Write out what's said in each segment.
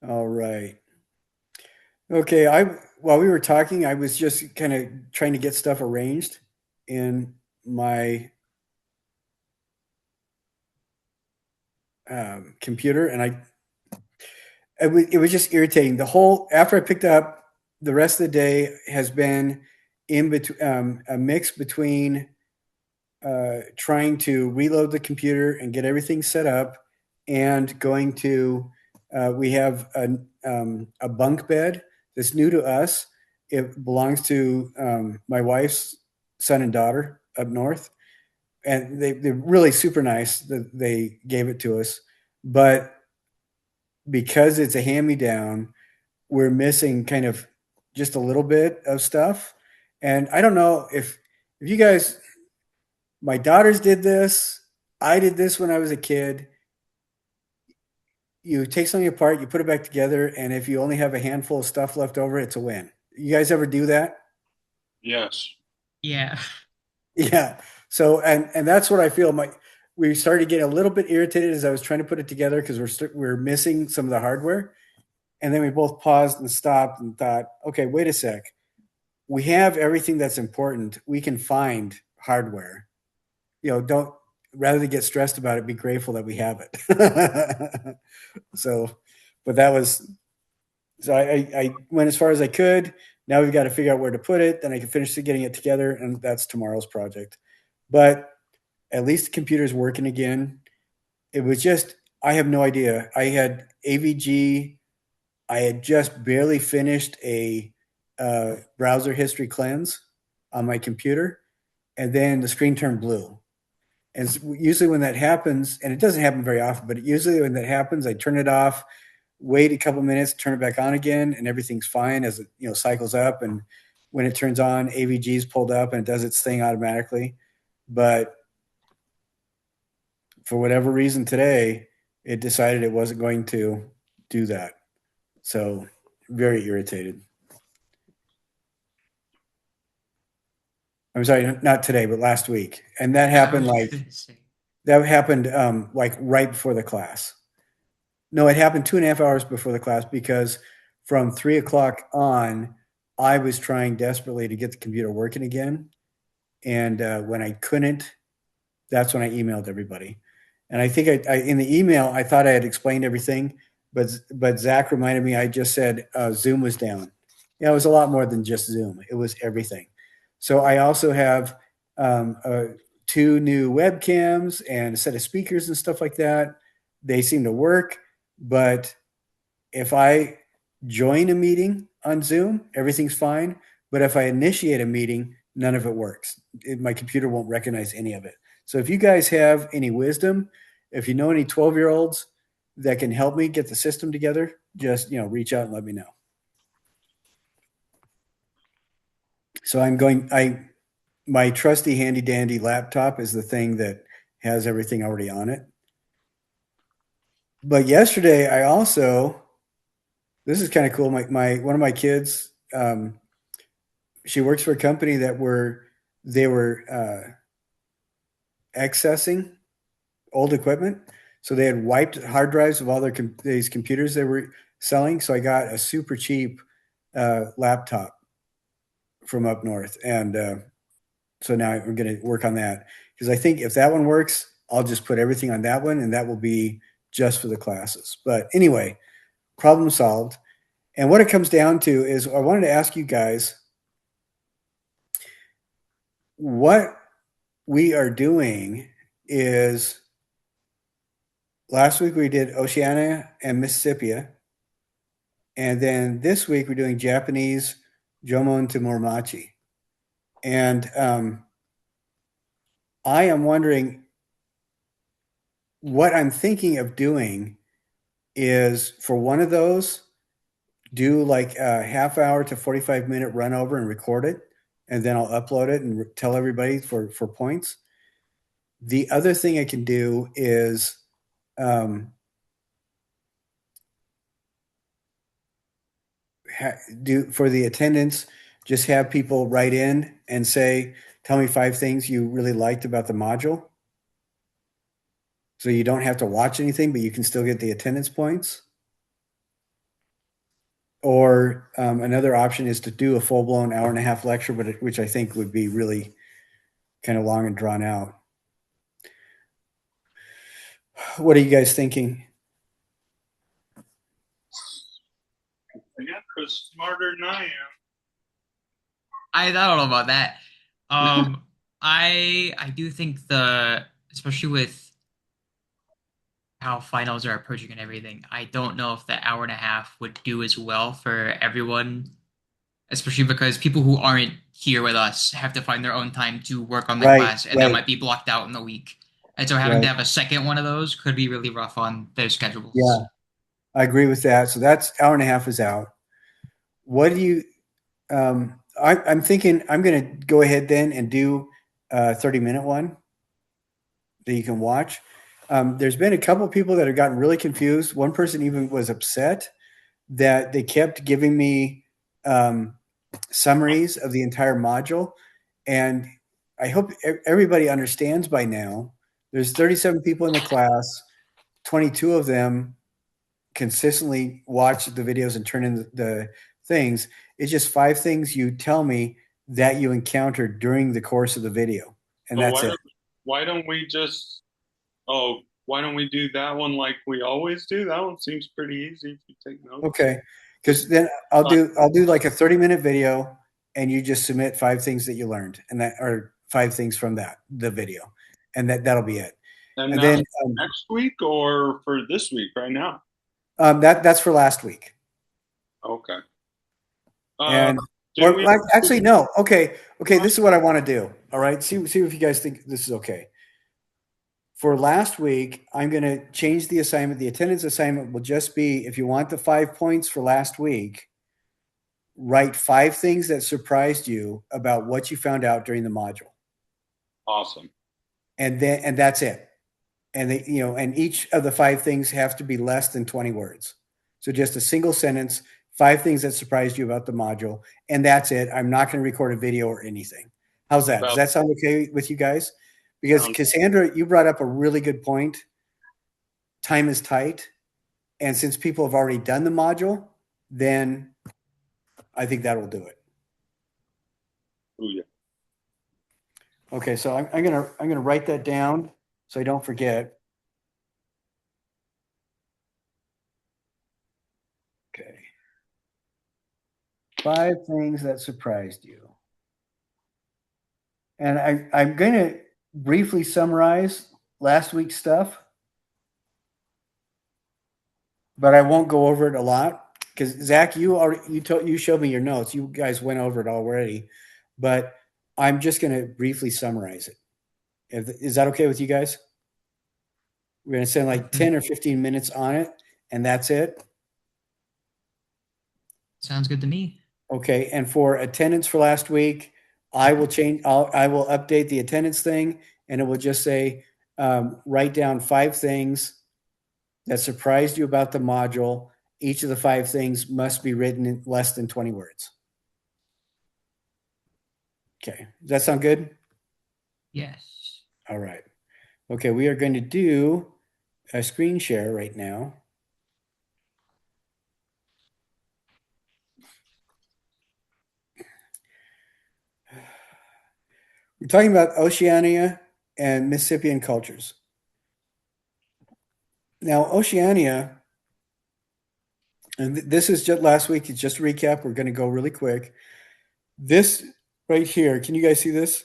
All right. Okay. While we were talking, I was just kind of trying to get stuff arranged in my computer, and it was just irritating. The whole after I picked up, the rest of the day has been in between a mix between trying to reload the computer and get everything set up, and going to we have a bunk bed that's new to us. It belongs to my wife's son and daughter up north, and they're really super nice that they gave it to us. But because it's a hand me down, we're missing kind of just a little bit of stuff. And I don't know if you guys, my daughters did this. I did this when I was a kid. You take something apart, you put it back together, and if you only have a handful of stuff left over, it's a win. You guys ever do that? Yes. Yeah. Yeah. So and that's what I feel. We started getting a little bit irritated as I was trying to put it together because we're missing some of the hardware, and then we both paused and stopped and thought, okay, wait a sec. We have everything that's important. We can find hardware. Don't rather than get stressed about it, be grateful that we have it. So, but that was so I went as far as I could. Now we've got to figure out where to put it. Then I can finish getting it together, and that's tomorrow's project. But at least the computer's working again. It was just I have no idea. I had AVG. I had just barely finished a browser history cleanse on my computer, and then the screen turned blue. And usually when that happens, and it doesn't happen very often, but usually when that happens, I turn it off, wait a couple minutes, turn it back on again, and everything's fine as it cycles up. And when it turns on, AVG is pulled up and it does its thing automatically. But for whatever reason today, it decided it wasn't going to do that. So very irritated. I'm sorry, not today, but last week, and that Yeah, I happened was just like gonna say. like right before the class. No, it happened 2.5 hours before the class because from 3 o'clock on, I was trying desperately to get the computer working again, and when I couldn't, that's when I emailed everybody. And I think in the email I thought I had explained everything, but Zach reminded me I just said Zoom was down. Yeah, it was a lot more than just Zoom. It was everything. So I also have two new webcams and a set of speakers and stuff like that. They seem to work, but if I join a meeting on Zoom, everything's fine. But if I initiate a meeting, none of it works. My computer won't recognize any of it. So if you guys have any wisdom, if you know any 12-year-olds that can help me get the system together, just reach out and let me know. So my trusty handy dandy laptop is the thing that has everything already on it. But yesterday I also this is kind of cool. My one of my kids, she works for a company they were accessing old equipment, so they had wiped hard drives of all these computers they were selling. So I got a super cheap laptop from up north, and so now we're going to work on that because I think if that one works, I'll just put everything on that one, and that will be just for the classes. But anyway, problem solved. And what it comes down to is I wanted to ask you guys what we are doing is last week we did Oceania and Mississippi. And then this week we're doing Japanese Jomon to Muromachi. And I am wondering what I'm thinking of doing is for one of those, do like a half hour to 45-minute run over and record it. And then I'll upload it and tell everybody for points. The other thing I can do is do for the attendance, just have people write in and say, tell me 5 things you really liked about the module. So you don't have to watch anything, but you can still get the attendance points. or another option is to do a full blown hour and a half lecture, which I think would be really kind of long and drawn out. What are you guys thinking? Yeah, Chris, smarter than I am. I don't know about that. I do think especially with how finals are approaching and everything, I don't know if the hour and a half would do as well for everyone, especially because people who aren't here with us have to find their own time to work on the Right, class, and that right, might be blocked out in the week. And so having to right. have a second one of those could be really rough on their Yeah, schedules. I agree with that. So that's hour and a half is out. What do you? I'm thinking I'm going to go ahead then and do a 30-minute one that you can watch. There's been a couple people that have gotten really confused. One person even was upset that they kept giving me um, summaries of the entire module, and I hope everybody understands by now. There's 37 people in the class. 22 of them consistently watch the videos and turn in the things. It's just 5 things you tell me that you encountered during the course of the video, and So that's it. why don't we just why don't we do that one like we always do? That one seems pretty easy if you take notes. Okay, because then I'll do like a 30-minute video, and you just submit 5 things that you learned, and that or 5 things from the video, and that'll be it. And And that's then next week or for this week right now? that's for last week. Okay. Uh, And didn't or we like actually also no. Okay. This is what I want to do. All right. See if you guys think this is okay. For last week, I'm going to change the assignment. The attendance assignment will just be if you want the 5 points for last week, write 5 things that surprised you about what you found out during the module, awesome? and that's it. And each of the 5 things have to be less than 20 words. So just a single sentence, 5 things that surprised you about the module, and that's it. I'm not going to record a video or anything. How's that? Does Well, that sound okay with you guys? Because sounds Cassandra, you brought up a really good point. Time is tight, and since people have already done the module, then I think that will do it. oh yeah. Okay, so I'm gonna write that down so I don't forget. Okay, 5 things that surprised you. And I'm going to briefly summarize last week's stuff, but I won't go over it a lot because Zach, you showed me your notes. You guys went over it already, but I'm just going to briefly summarize it. Is that okay with you guys? We're going to spend like Mhm. 10 or 15 minutes on it, and that's it. Sounds good to me. Okay. And for attendance for last week, I will update the attendance thing, and it will just say write down 5 things that surprised you about the module. Each of the 5 things must be written in less than 20 words. Okay. Does that sound good? Yes. All right. Okay. We are going to do a screen share right now. We're talking about Oceania and Mississippian cultures. Now, Oceania, and this is just last week, it's just a recap. We're going to go really quick. This right here, can you guys see this?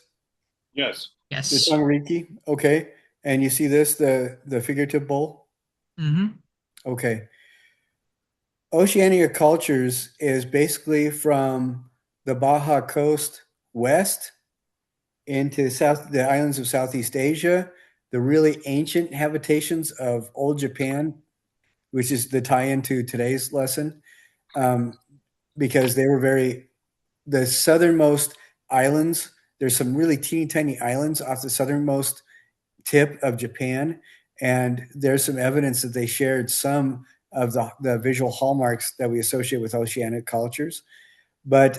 Yes. The Yes. Tongariki? Okay. And you see this, the figurative bowl? Hmm. Okay. Oceania cultures is basically from the Baja Coast west into the islands of Southeast Asia, the really ancient habitations of old Japan, which is the tie-in to today's lesson, um, because they were the southernmost islands. There's some really teeny tiny islands off the southernmost tip of Japan, and there's some evidence that they shared some of the visual hallmarks that we associate with oceanic cultures. But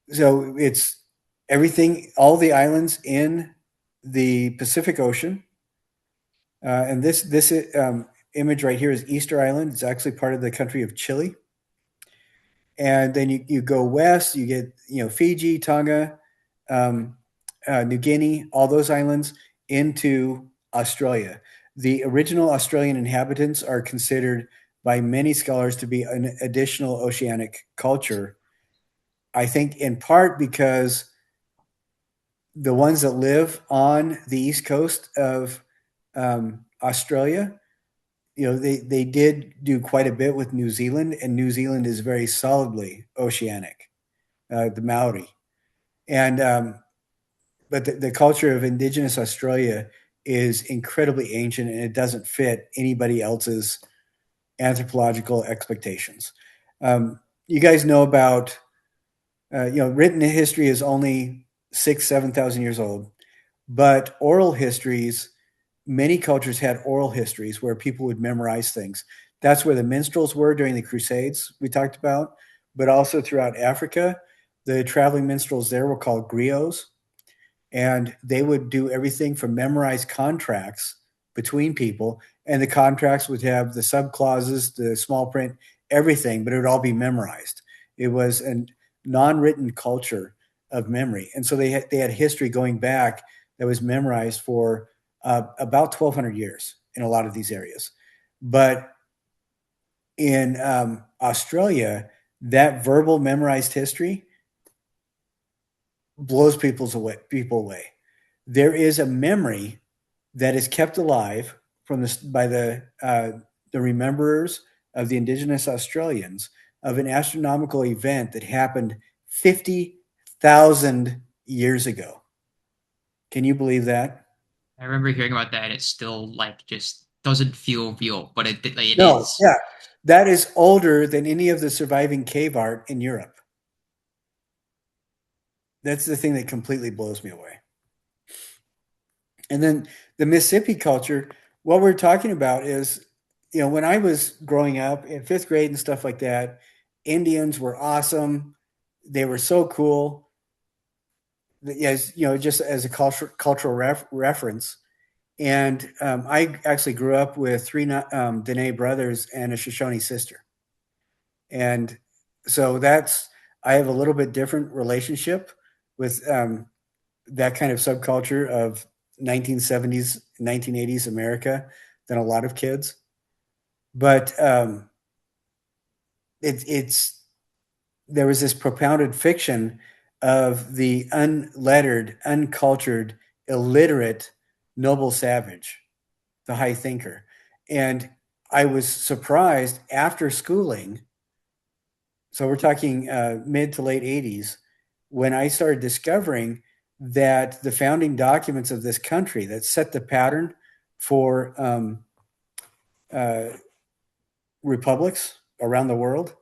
so it's everything, all the islands in the Pacific Ocean, and this image right here is Easter Island. It's actually part of the country of Chile. And then you go west, you get Fiji, Tonga, New Guinea, all those islands into Australia. The original Australian inhabitants are considered by many scholars to be an additional oceanic culture. I think in part because the ones that live on the east coast of Australia, they did do quite a bit with New Zealand, and New Zealand is very solidly oceanic, the Maori. And but the culture of Indigenous Australia is incredibly ancient, and it doesn't fit anybody else's anthropological expectations. You guys know about, written history is only 7,000 years old, but oral histories, many cultures had oral histories where people would memorize things. That's where the minstrels were during the Crusades we talked about, but also throughout Africa. The traveling minstrels there were called griots, and they would do everything from memorize contracts between people, and the contracts would have the subclauses, the small print, everything, but it would all be memorized. It was a non-written culture of memory, and so they had history going back that was memorized for about 1,200 years in a lot of these areas. But in Australia, that verbal memorized history blows people away. There is a memory that is kept alive by the rememberers of the Indigenous Australians of an astronomical event that happened 50,000 years ago. Can you believe that? I remember hearing about that, and it still like just doesn't feel real, but it No, is. yeah, that is older than any of the surviving cave art in Europe. That's the thing that completely blows me away. And then the Mississippi culture, what we're talking about is, when I was growing up in fifth grade and stuff like that, Indians were awesome. They were so cool. As just as a cultural reference. And I actually grew up with three Dene brothers and a Shoshone sister. And so I have a little bit different relationship with that kind of subculture of 1970s, 1980s America than a lot of kids. But there was this propounded fiction of the unlettered, uncultured, illiterate noble savage, the high thinker. And I was surprised after schooling, so we're talking mid to late 80s, when I started discovering that the founding documents of this country that set the pattern for republics around the world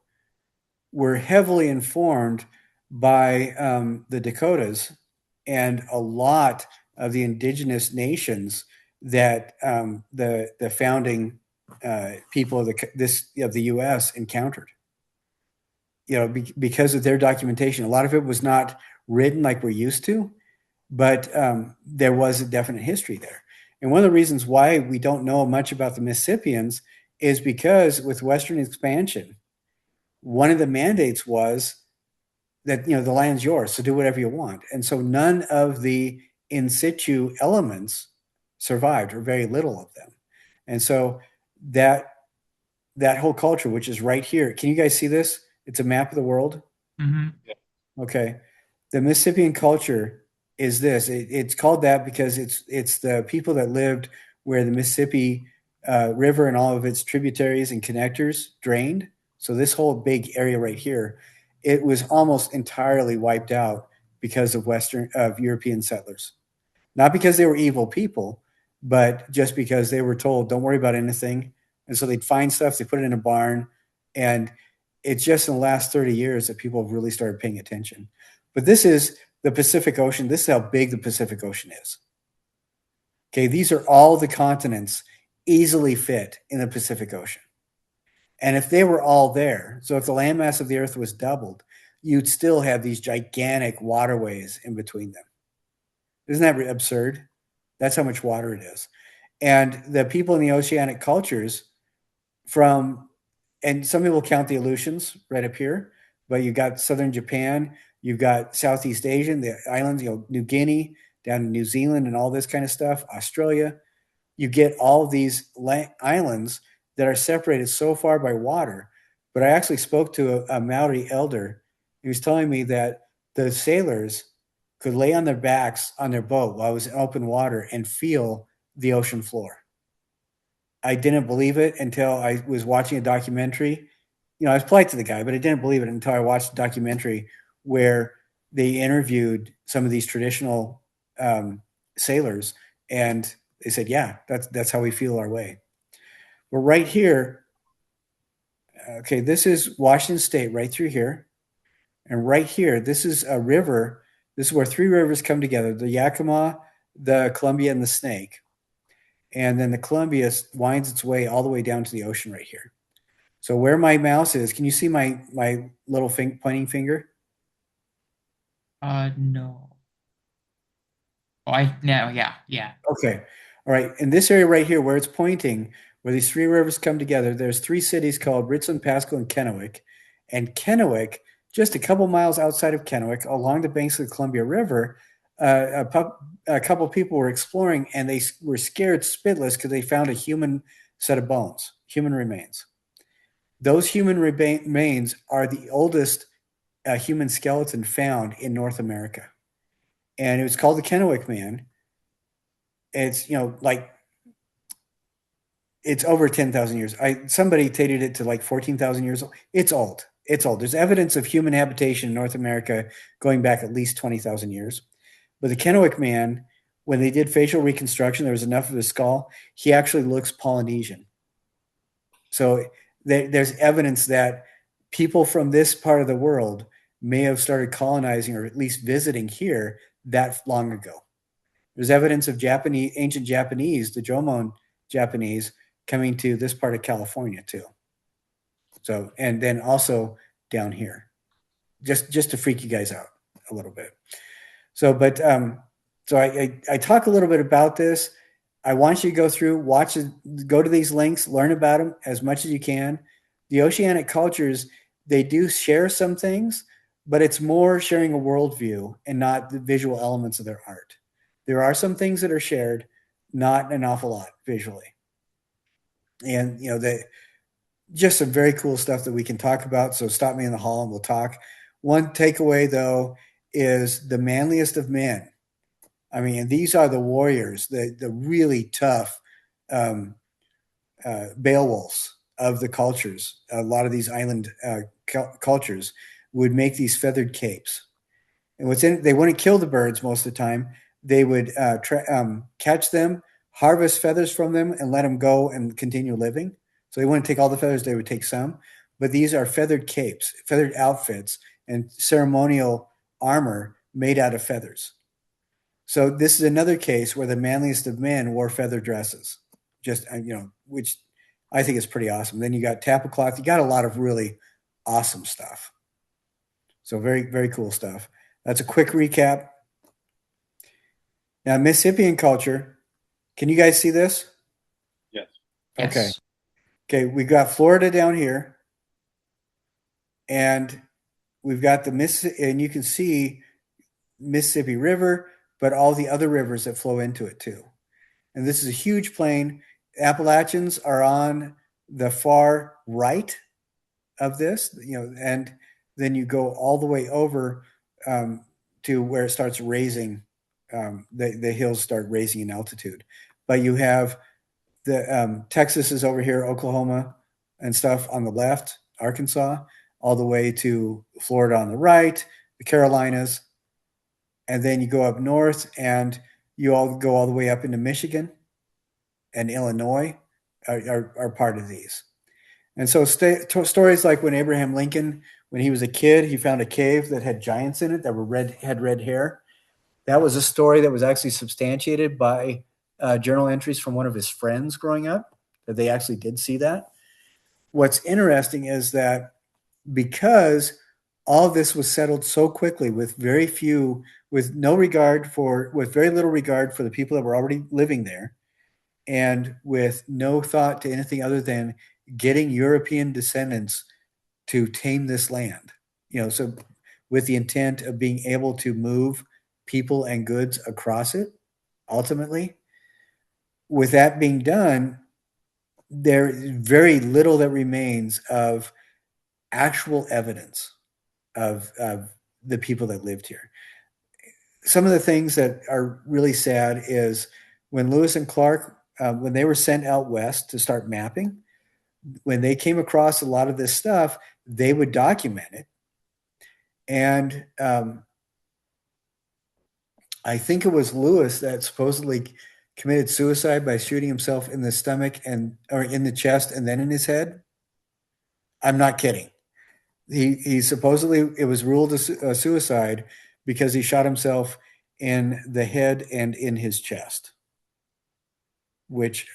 were heavily informed by the Dakotas and a lot of the indigenous nations that the founding people of the U.S. encountered. Because of their documentation, a lot of it was not written like we're used to, but there was a definite history there. And one of the reasons why we don't know much about the Mississippians is because with Western expansion, one of the mandates was that, the land's yours, so do whatever you want. And so none of the in situ elements survived, or very little of them. And so that whole culture, which is right here, can you guys see this? It's a map of the world. Mm-hmm. Okay. The Mississippian culture is this. It's called that because it's the people that lived where the Mississippi River and all of its tributaries and connectors drained. So this whole big area right here, it was almost entirely wiped out because of European settlers. Not because they were evil people, but just because they were told, don't worry about anything. And so they'd find stuff, they put it in a barn. And it's just in the last 30 years that people have really started paying attention. But this is the Pacific Ocean. This is how big the Pacific Ocean is. Okay, these are all the continents easily fit in the Pacific Ocean. And if they were all there, so if the landmass of the Earth was doubled, you'd still have these gigantic waterways in between them. Isn't that absurd? That's how much water it is. And the people in the oceanic cultures from, and some people count the Aleutians right up here, but you got southern Japan, you've got Southeast Asia, the islands, New Guinea, down to New Zealand, and all this kind of stuff, Australia. You get all these islands that are separated so far by water. But I actually spoke to a Maori elder. He was telling me that the sailors could lay on their backs on their boat while it was in open water and feel the ocean floor. I didn't believe it until I was watching a documentary. I was polite to the guy, but I didn't believe it until I watched a documentary where they interviewed some of these traditional sailors, and they said, "Yeah, that's how we feel our way." We're right here. Okay, this is Washington State, right through here, and right here, this is a river. This is where three rivers come together: the Yakima, the Columbia, and the Snake. And then the Columbia winds its way all the way down to the ocean right here. So where my mouse is, can you see my little pointing finger? No. Yeah. Okay. All right. In this area right here where it's pointing, where these three rivers come together, there's three cities called Richland, Pasco, and Kennewick. And Kennewick, just a couple miles outside of Kennewick, along the banks of the Columbia River, a couple people were exploring, and they were scared spitless because they found a human set of bones, human remains. Those human remains are the oldest human skeleton found in North America. And it was called the Kennewick Man. It's, it's over 10,000 years. Somebody dated it to like 14,000 years old. It's old. It's old. There's evidence of human habitation in North America going back at least 20,000 years. But the Kennewick Man, when they did facial reconstruction, there was enough of his skull. He actually looks Polynesian. So there's evidence that people from this part of the world may have started colonizing or at least visiting here that long ago. There's evidence of ancient Japanese, the Jomon Japanese, coming to this part of California too. So, and then also down here, just to freak you guys out a little bit. So, but so I talk a little bit about this. I want you to go through, watch it, go to these links, learn about them as much as you can. The oceanic cultures, they do share some things, but it's more sharing a worldview and not the visual elements of their art. There are some things that are shared, not an awful lot visually. And, just some very cool stuff that we can talk about. So stop me in the hall and we'll talk. One takeaway, though, is the manliest of men. I mean, these are the warriors, the really tough Beowulfs of the cultures. A lot of these island cultures would make these feathered capes. And they wouldn't kill the birds most of the time. They would catch them, harvest feathers from them, and let them go and continue living. So they wouldn't take all the feathers, they would take some. But these are feathered capes, feathered outfits, and ceremonial armor made out of feathers. So this is another case where the manliest of men wore feather dresses, which I think is pretty awesome. Then you got tapa cloth. You got a lot of really awesome stuff. So very, very cool stuff. That's a quick recap. Now, Mississippian culture. Can you guys see this? Yes. Okay. Okay, we got Florida down here, and we've got the Mississippi, and you can see Mississippi River, but all the other rivers that flow into it too. And this is a huge plain. Appalachians are on the far right of this, and then you go all the way over to where it starts raising. The hills start raising in altitude, but you have the Texas is over here, Oklahoma and stuff on the left, Arkansas, all the way to Florida on the right, the Carolinas, and then you go up north and you all go all the way up into Michigan and Illinois are part of these. And so stories like when Abraham Lincoln, when he was a kid, he found a cave that had giants in it that had red hair. That was a story that was actually substantiated by journal entries from one of his friends growing up, that they actually did see that. What's interesting is that because all this was settled so quickly with very little regard for the people that were already living there, and with no thought to anything other than getting European descendants to tame this land. So with the intent of being able to move people and goods across it, ultimately. With that being done, there is very little that remains of actual evidence of the people that lived here. Some of the things that are really sad is when Lewis and Clark, when they were sent out west to start mapping, when they came across a lot of this stuff, they would document it. And I think it was Lewis that supposedly committed suicide by shooting himself in the stomach or in the chest and then in his head. I'm not kidding. He supposedly, it was ruled a suicide because he shot himself in the head and in his chest, which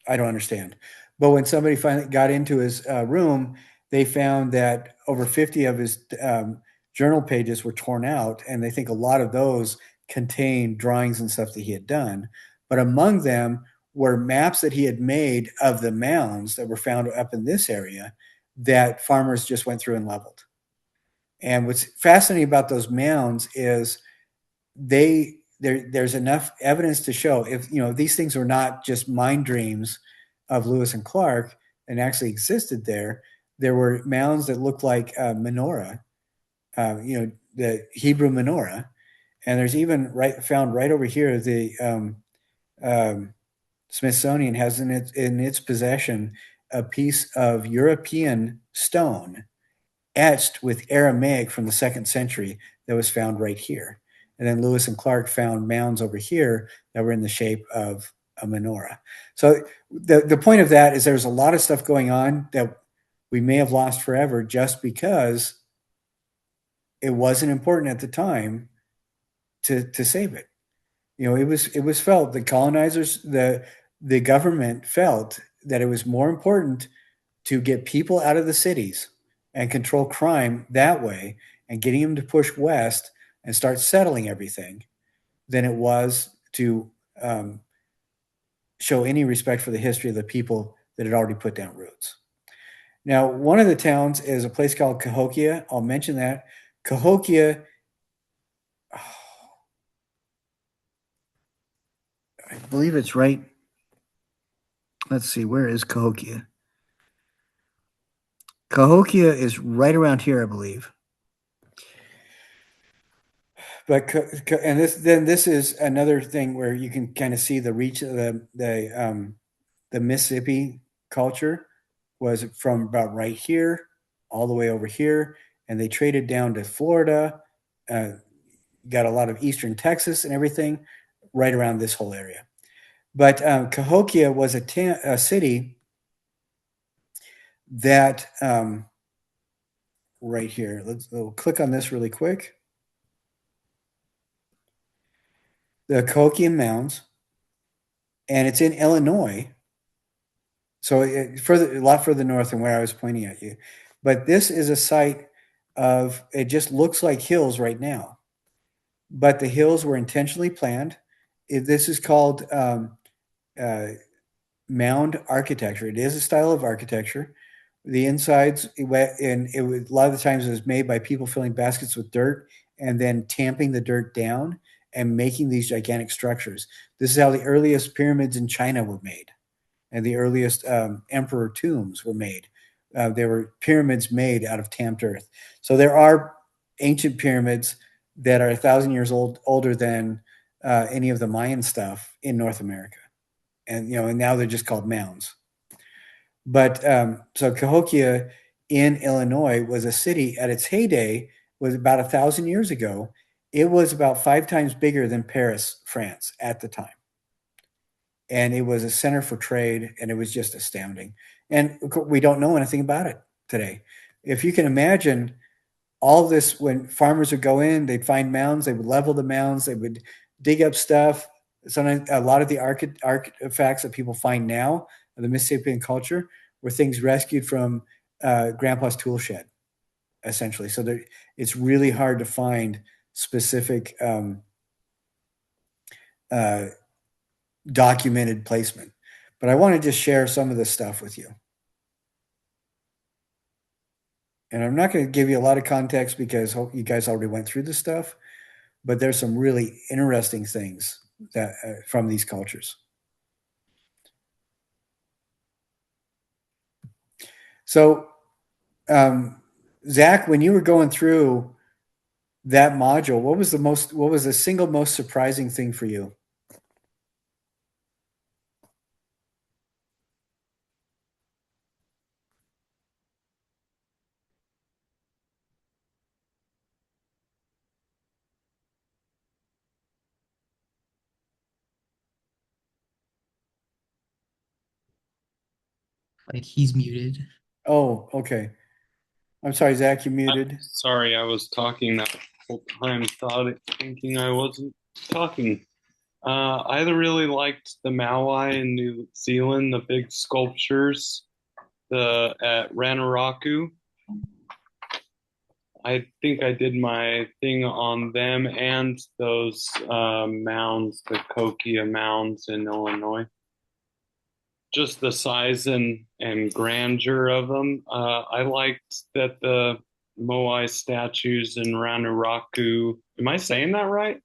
I don't understand. But when somebody finally got into his room, they found that over 50 of his journal pages were torn out, and they think a lot of those contained drawings and stuff that he had done. But among them were maps that he had made of the mounds that were found up in this area that farmers just went through and leveled. And what's fascinating about those mounds is there's enough evidence to show if these things were not just mind dreams of Lewis and Clark and actually existed there. There were mounds that looked like menorah, the Hebrew menorah, and there's even found right over here the Smithsonian has in its possession a piece of European stone etched with Aramaic from the 2nd century that was found right here. And then Lewis and Clark found mounds over here that were in the shape of a menorah. So the point of that is there's a lot of stuff going on that we may have lost forever just because it wasn't important at the time to save it. It was felt, the colonizers, the government felt that it was more important to get people out of the cities and control crime that way and getting them to push west and start settling everything than it was to show any respect for the history of the people that had already put down roots. Now, one of the towns is a place called Cahokia. I'll mention that. Cahokia, I believe it's right. Let's see, where is Cahokia? Cahokia is right around here, I believe. But this is another thing where you can kind of see the reach of the Mississippi culture was from about right here all the way over here, and they traded down to Florida, got a lot of eastern Texas and everything right around this whole area. But Cahokia was a city that right here. We'll click on this really quick. The Cahokia Mounds, and it's in Illinois. So a lot further north than where I was pointing at you. But this is a site it just looks like hills right now. But the hills were intentionally planned. This is called mound architecture. It is a style of architecture. The insides, a lot of the times it was made by people filling baskets with dirt and then tamping the dirt down and making these gigantic structures. This is how the earliest pyramids in China were made, and the earliest emperor tombs were made. There were pyramids made out of tamped earth. So there are ancient pyramids that are 1,000 years older than any of the Mayan stuff in North America, and now they're just called mounds. But so Cahokia in Illinois was a city at its heyday, was about 1,000 years ago. It was about 5 times bigger than Paris, France at the time. And it was a center for trade, and it was just astounding. And we don't know anything about it today. If you can imagine all this, when farmers would go in, they'd find mounds, they would level the mounds, they would dig up stuff. Sometimes a lot of the artifacts that people find now of the Mississippian culture were things rescued from Grandpa's tool shed, essentially. So it's really hard to find specific documented placement. But I want to just share some of this stuff with you. And I'm not going to give you a lot of context because you guys already went through this stuff, but there's some really interesting things that from these cultures. So, um, Zach, when you were going through that module, what was the single most surprising thing for you? Like he's muted. Oh, okay. I'm sorry, Zach, you muted. Sorry, I was talking that whole time, thinking I wasn't talking. I really liked the Maui in New Zealand, the big sculptures, the at Ranaraku. I think I did my thing on them and those mounds, the Kokia mounds in Illinois. Just the size and grandeur of them. I liked that the Moai statues in Ranaraku. Am I saying that right?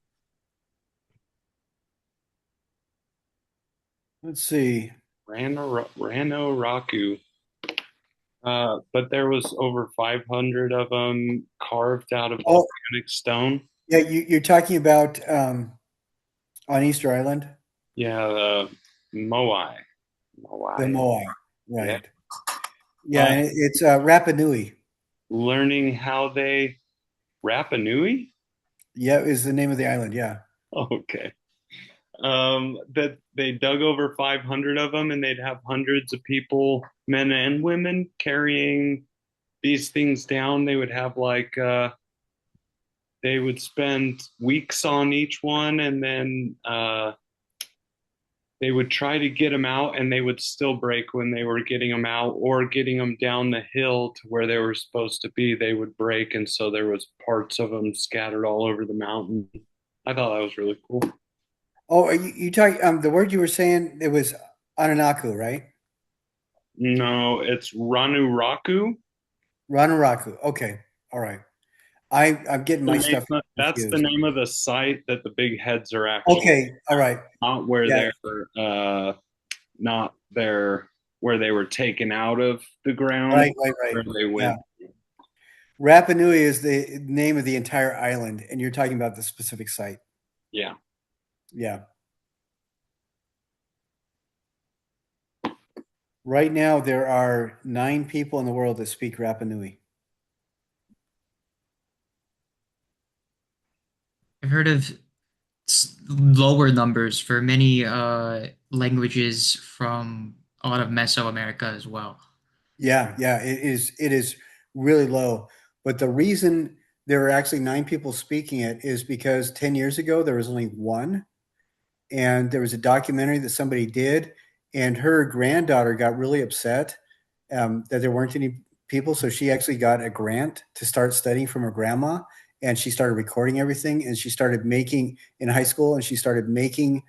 Let's see. Ranaraku. But there was over 500 of them carved out of Oh, volcanic stone. yeah, you're talking about on Easter Island, Yeah, the Moai. the Moai. Moai, Yeah. right? Yeah, Uh, and it's Rapa Nui. learning how they Rapa Nui? Yeah, is the name of the island. Yeah. Okay. That they dug over 500 of them, and they'd have hundreds of people, men and women, carrying these things down. They would have they would spend weeks on each one, and then they would try to get them out, and they would still break when they were getting them out or getting them down the hill to where they were supposed to be. They would break, and so there was parts of them scattered all over the mountain. I thought that was really cool. Oh, you talk the word you were saying it was Ananaku, right? No, it's Ranuraku. Ranaraku. Okay. All right. I'm getting my stuff That's the confused. name of the site that the big heads are actually Okay. All right. not where Yeah. they're not there where they were taken out of the ground Right. Right. Right. where they Yeah. went. Rapa Nui is the name of the entire island, and you're talking about the specific site. Yeah. Yeah. Right now, there are 9 people in the world that speak Rapa Nui. I've heard of lower numbers for many languages from a lot of Mesoamerica as well. Yeah, yeah, it is really low. But the reason there are actually 9 people speaking it is because 10 years ago there was only one, and there was a documentary that somebody did, and her granddaughter got really upset that there weren't any people, so she actually got a grant to start studying from her grandma, and she started recording everything, and she started making in high school, and she started making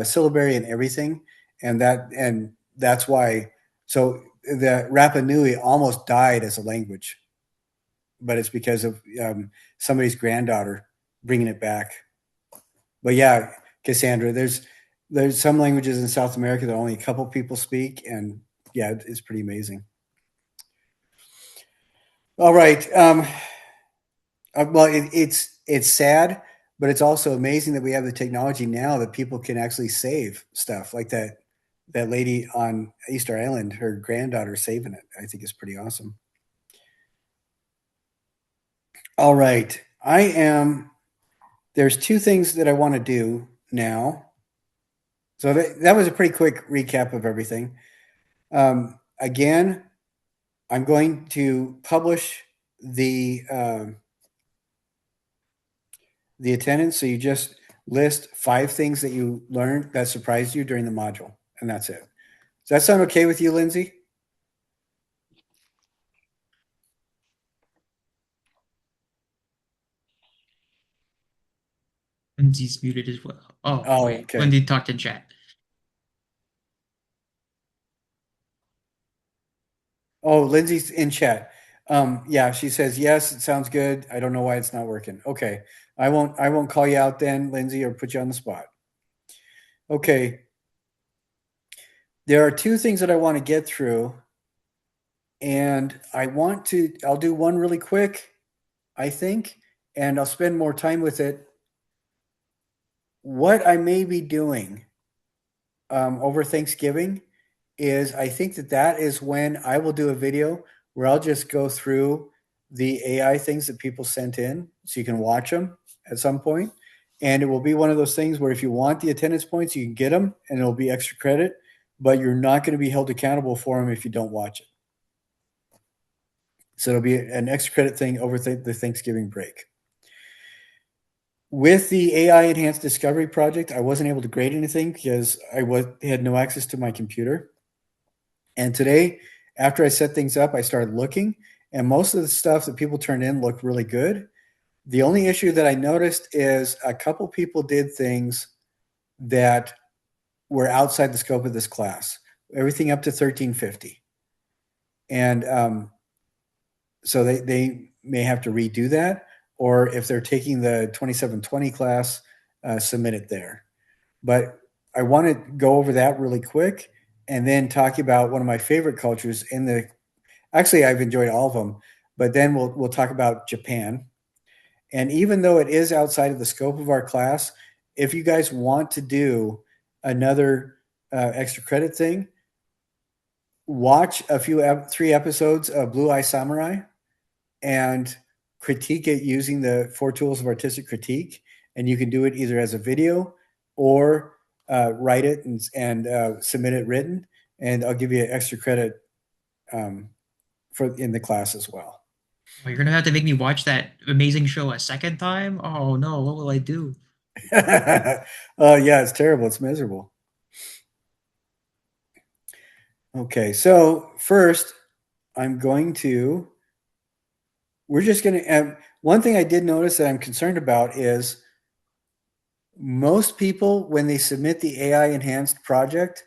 syllabary and everything, and that's why. So the Rapa Nui almost died as a language, but it's because of somebody's granddaughter bringing it back. But yeah, Cassandra, there's some languages in South America that only a couple people speak, and yeah, it's pretty amazing. All right. Well, it's sad, but it's also amazing that we have the technology now that people can actually save stuff like that lady on Easter Island, her granddaughter saving it. I think is pretty awesome. All right. There's 2 things that I want to do now. So that was a pretty quick recap of everything. Again, I'm going to publish the attendance. So you just list 5 things that you learned that surprised you during the module, and that's it. Does that sound okay with you, Lindsay? Lindsay's muted as well. Oh, Oh, wait. okay. Lindsay talked in chat. Oh, Lindsay's in chat. Yeah, she says yes. It sounds good. I don't know why it's not working. Okay, I won't call you out then, Lindsay, or put you on the spot. Okay, there are two things that I want to get through, and I'll do one really quick, I think, and I'll spend more time with it. What I may be doing over Thanksgiving is I think that is when I will do a video where I'll just go through the AI things that people sent in so you can watch them at some point. And it will be one of those things where if you want the attendance points, you can get them and it'll be extra credit, but you're not going to be held accountable for them if you don't watch it. So it'll be an extra credit thing over the Thanksgiving break. With the AI Enhanced Discovery Project, I wasn't able to grade anything because had no access to my computer. And today, after I set things up, I started looking, and most of the stuff that people turned in looked really good. The only issue that I noticed is a couple people did things that were outside the scope of this class, everything up to 1350. And so they may have to redo that, or if they're taking the 2720 class, submit it there. But I want to go over that really quick and then talk about one of my favorite cultures actually I've enjoyed all of them, but then we'll talk about Japan. And even though it is outside of the scope of our class, if you guys want to do another extra credit thing, watch 3 episodes of Blue Eye Samurai and critique it using the 4 tools of artistic critique. And you can do it either as a video or write it and submit it written. And I'll give you extra credit in the class as well. Oh, you're gonna have to make me watch that amazing show a second time? Oh no, what will I do? Oh yeah, it's terrible. It's miserable. Okay, so first we're just going to, one thing I did notice that I'm concerned about is most people, when they submit the AI enhanced project,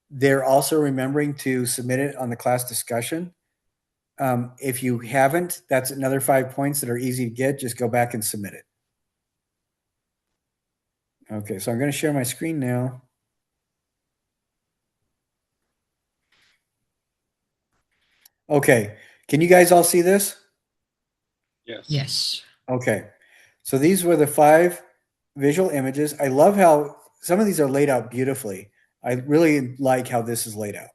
they're also remembering to submit it on the class discussion. If you haven't, that's another 5 points that are easy to get. Just go back and submit it. Okay, so I'm going to share my screen now. Okay, can you guys all see this? Yes. Yes. Okay, so these were the 5 visual images. I love how some of these are laid out beautifully. I really like how this is laid out.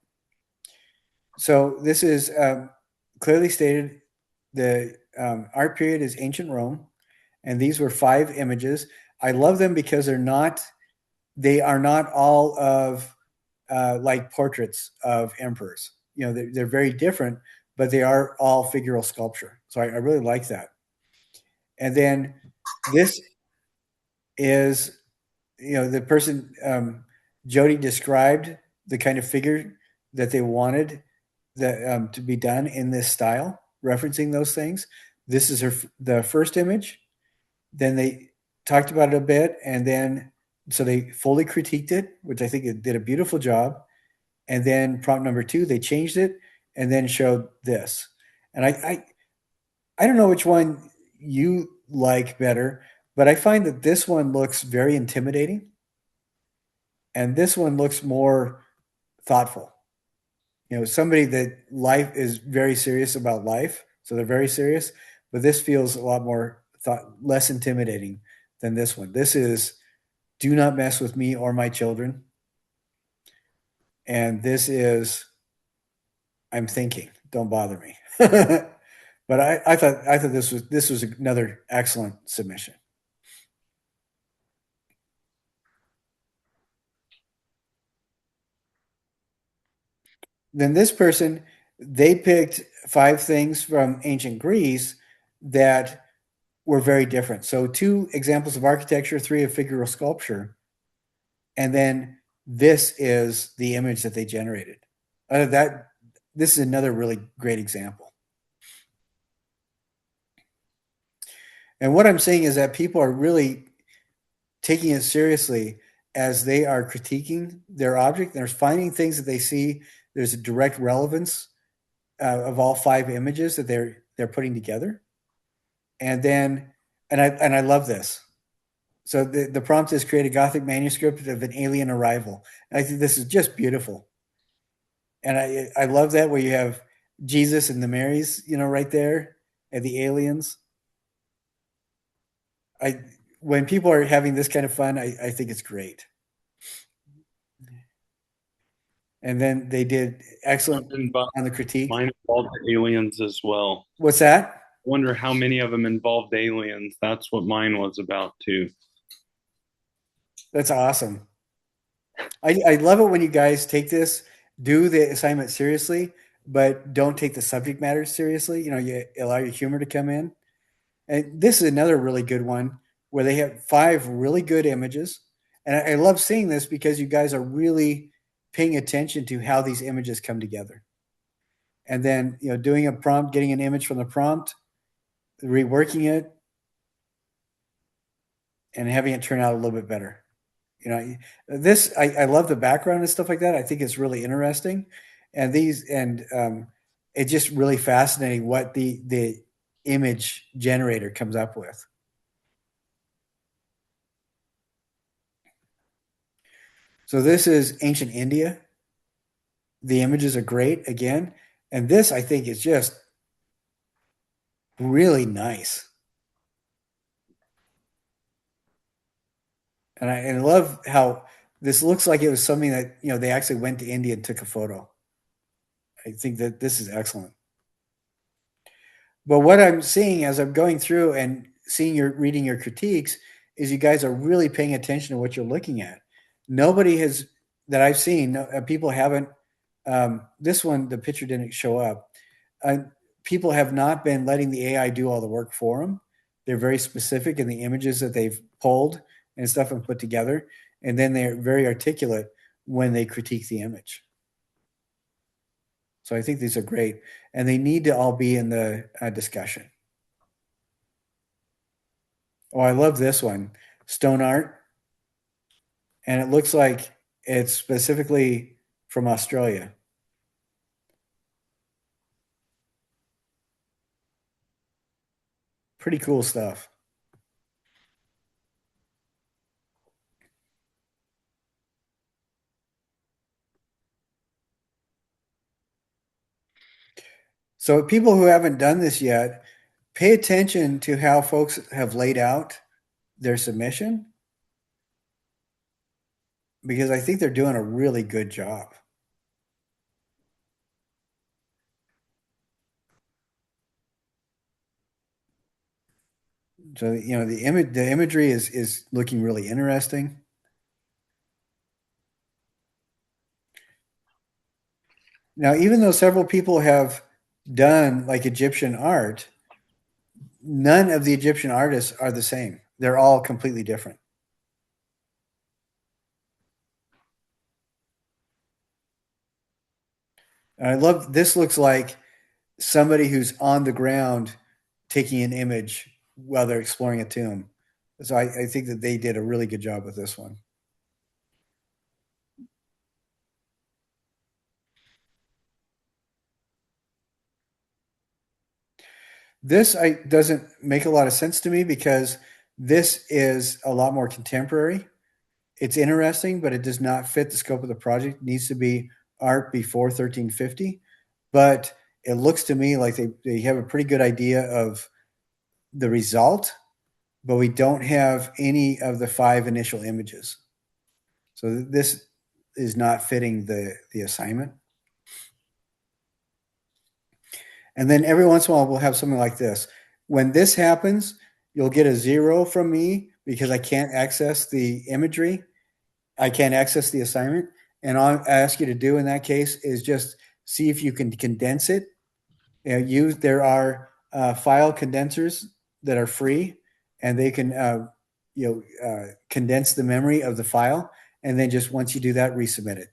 So this is clearly stated. The art period is ancient Rome, and these were 5 images. I love them because they are not all of like portraits of emperors. You know, they're very different, but they are all figural sculpture. So I really like that. And then this is, the person, Jody described the kind of figure that they wanted to be done in this style, referencing those things. This is the first image. Then they talked about it a bit, and then so they fully critiqued it, which I think it did a beautiful job. And then prompt number 2, they changed it and then showed this. And I don't know which one you like better, but I find that this one looks very intimidating, and this one looks more thoughtful. Somebody that life is very serious about life, so they're very serious. But this feels a lot more less intimidating than this one. This is, do not mess with me or my children. And this is, I'm thinking, don't bother me. But I thought this was another excellent submission. Then this person, they picked 5 things from ancient Greece that were very different. So 2 examples of architecture, 3 of figural sculpture, and then this is the image that they generated. This is another really great example. And what I'm saying is that people are really taking it seriously as they are critiquing their object. They're finding things that they see there's a direct relevance of all 5 images that they're they're putting together. And then, and I love this. So the prompt is create a Gothic manuscript of an alien arrival. And I think this is just beautiful. And I love that where you have Jesus and the Marys, right there, and the aliens. I When people are having this kind of fun, I think it's great. And then they did excellent on the critique. Mine involved aliens as well. What's that? Wonder how many of them involved aliens. That's what mine was about too. That's awesome. I love it when you guys take this, do the assignment seriously, but don't take the subject matter seriously. You allow your humor to come in. And this is another really good one where they have 5 really good images. And I love seeing this because you guys are really paying attention to how these images come together. And then, doing a prompt, getting an image from the prompt, reworking it, and having it turn out a little bit better. This I love the background and stuff like that. I think it's really interesting, and it's just really fascinating what the image generator comes up with. So this is ancient India. The images are great again, and this I think is just really nice. And I love how this looks like it was something that, they actually went to India and took a photo. I think that this is excellent. But what I'm seeing as I'm going through and reading your critiques is you guys are really paying attention to what you're looking at. Nobody has, that I've seen, people haven't, this one, the picture didn't show up. People have not been letting the AI do all the work for them. They're very specific in the images that they've pulled and stuff and put together. And then they're very articulate when they critique the image. So I think these are great. And they need to all be in the discussion. Oh, I love this one. Stone art. And it looks like it's specifically from Australia. Pretty cool stuff. So people who haven't done this yet, pay attention to how folks have laid out their submission, because I think they're doing a really good job. So the imagery is looking really interesting. Now, even though several people have done like Egyptian art, none of the Egyptian artists are the same. They're all completely different. And I love this. Looks like somebody who's on the ground taking an image while they're exploring a tomb. So I think that they did a really good job with this one. This doesn't make a lot of sense to me because this is a lot more contemporary. It's interesting, but it does not fit the scope of the project. It needs to be art before 1350. But it looks to me like they have a pretty good idea of the result, but we don't have any of the 5 initial images. So this is not fitting the assignment. And then every once in a while, we'll have something like this. When this happens, you'll get a 0 from me because I can't access the imagery. I can't access the assignment. And all I ask you to do in that case is just see if you can condense it. There are file condensers that are free, and they can condense the memory of the file. And then just once you do that, resubmit it.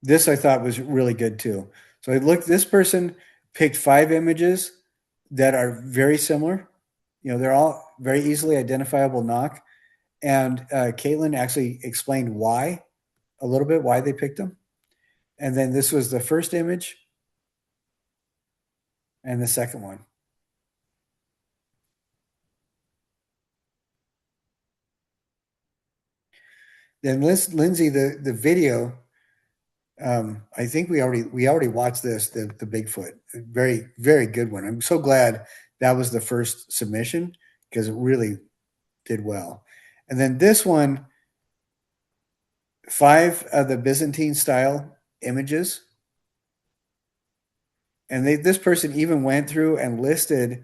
This I thought was really good too. So this person picked 5 images that are very similar. They're all very easily identifiable knock. and Caitlin actually explained why a little bit why they picked them. And then this was the first image and the second one. Then Lindsay, the video. I think we already watched this the Bigfoot, very very good one. I'm so glad that was the first submission because it really did well. And then this one, 5 of the Byzantine style images, and this person even went through and listed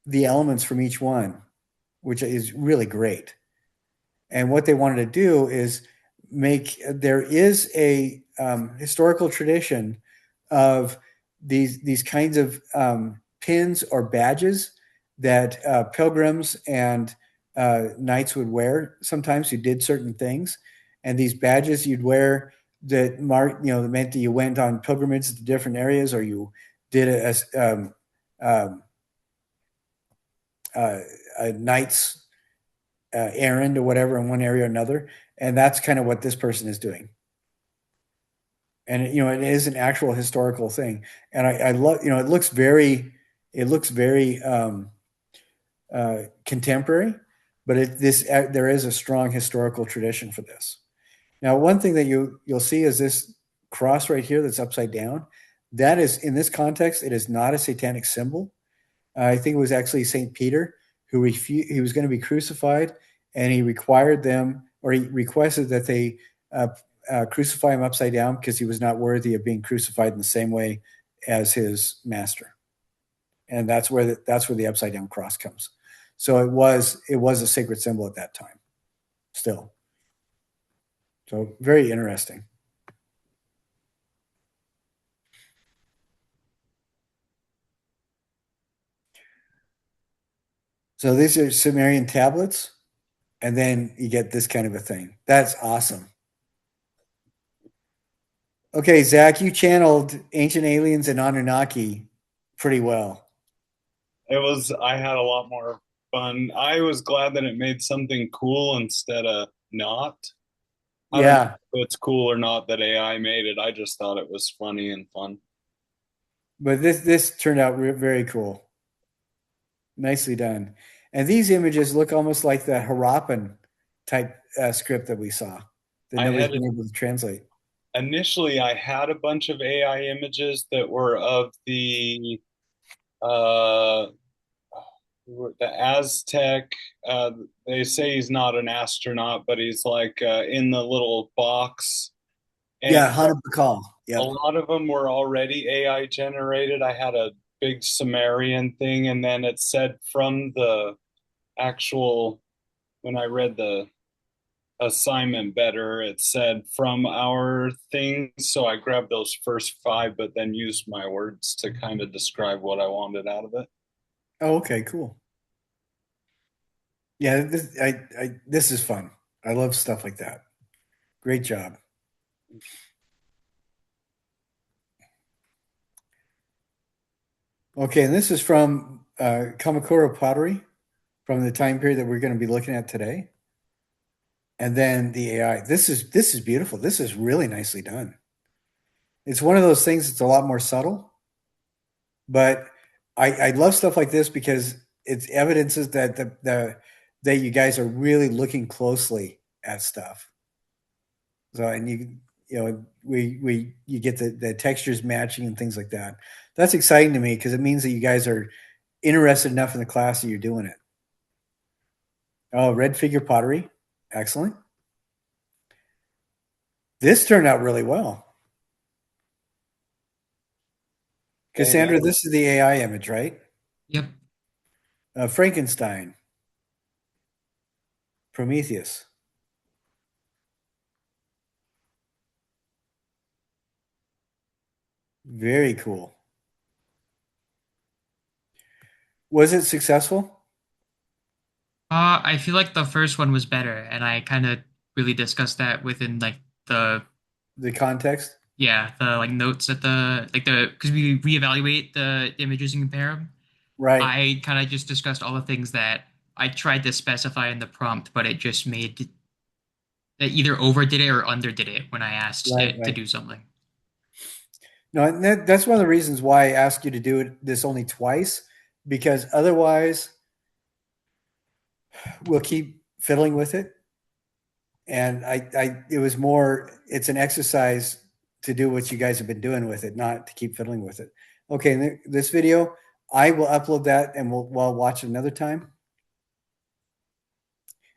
the elements from each one, which is really great. And what they wanted to do is there is a historical tradition of these kinds of pins or badges that pilgrims and knights would wear. Sometimes you did certain things, and these badges you'd wear that that meant that you went on pilgrimage to different areas, or you did um, a knight's errand or whatever in one area or another. And that's kind of what this person is doing. And it is an actual historical thing. And I love, it looks very contemporary, but there is a strong historical tradition for this. Now, one thing that you'll see is this cross right here that's upside down. That is, in this context, it is not a satanic symbol. I think it was actually St. Peter who he was going to be crucified, and he required them, or he requested that they crucify him upside down because he was not worthy of being crucified in the same way as his master. And that's where the upside down cross comes. So it was a sacred symbol at that time, still. So very interesting. So these are Sumerian tablets, and then you get this kind of a thing. That's awesome. Okay, Zach, you channeled Ancient Aliens and Anunnaki pretty well. I had a lot more fun. I was glad that it made something cool instead of not. I don't know Yeah, if it's cool or not that AI made it. I just thought it was funny and fun. but this turned out very cool. Nicely done. And these images look almost like the Harappan type script that we saw that I nobody's had been able to translate. initially I had a bunch of AI images that were of uh the Aztec. They say he's not an astronaut, but he's like in the little box. And Yeah, Hannah Bakal. a Yep. lot of them were already AI generated. I had a big Sumerian thing, and then it said from the actual, when I read the assignment better, it said from our thing. So I grabbed those first 5, but then used my words to kind of describe what I wanted out of it. Oh, okay, cool. Yeah, this is fun. I love stuff like that. Great job. Okay, and this is from Kamakura pottery from the time period that we're going to be looking at today. And then the AI. This is beautiful. This is really nicely done. It's one of those things that's a lot more subtle, but I love stuff like this because it's evidences that that you guys are really looking closely at stuff. So and you get the textures matching and things like that. That's exciting to me because it means that you guys are interested enough in the class that you're doing it. Oh, red figure pottery. Excellent. This turned out really well. Cassandra, this is the AI image, right? Yep. Frankenstein, Prometheus. Very cool. Was it successful? I feel like the first one was better, and I kind of really discussed that within like the The context? yeah the like notes at the like the because we reevaluate the images and compare them. Right. I kind of just discussed all the things that I tried to specify in the prompt, but it just made it either overdid it or underdid it when I asked Right, it to right. do something. No, and that's one of the reasons why I asked you to do this only twice, because otherwise we'll keep fiddling with it. And it was more, it's an exercise to do what you guys have been doing with it, not to keep fiddling with it. Okay, this video, I will upload that and we'll watch it another time.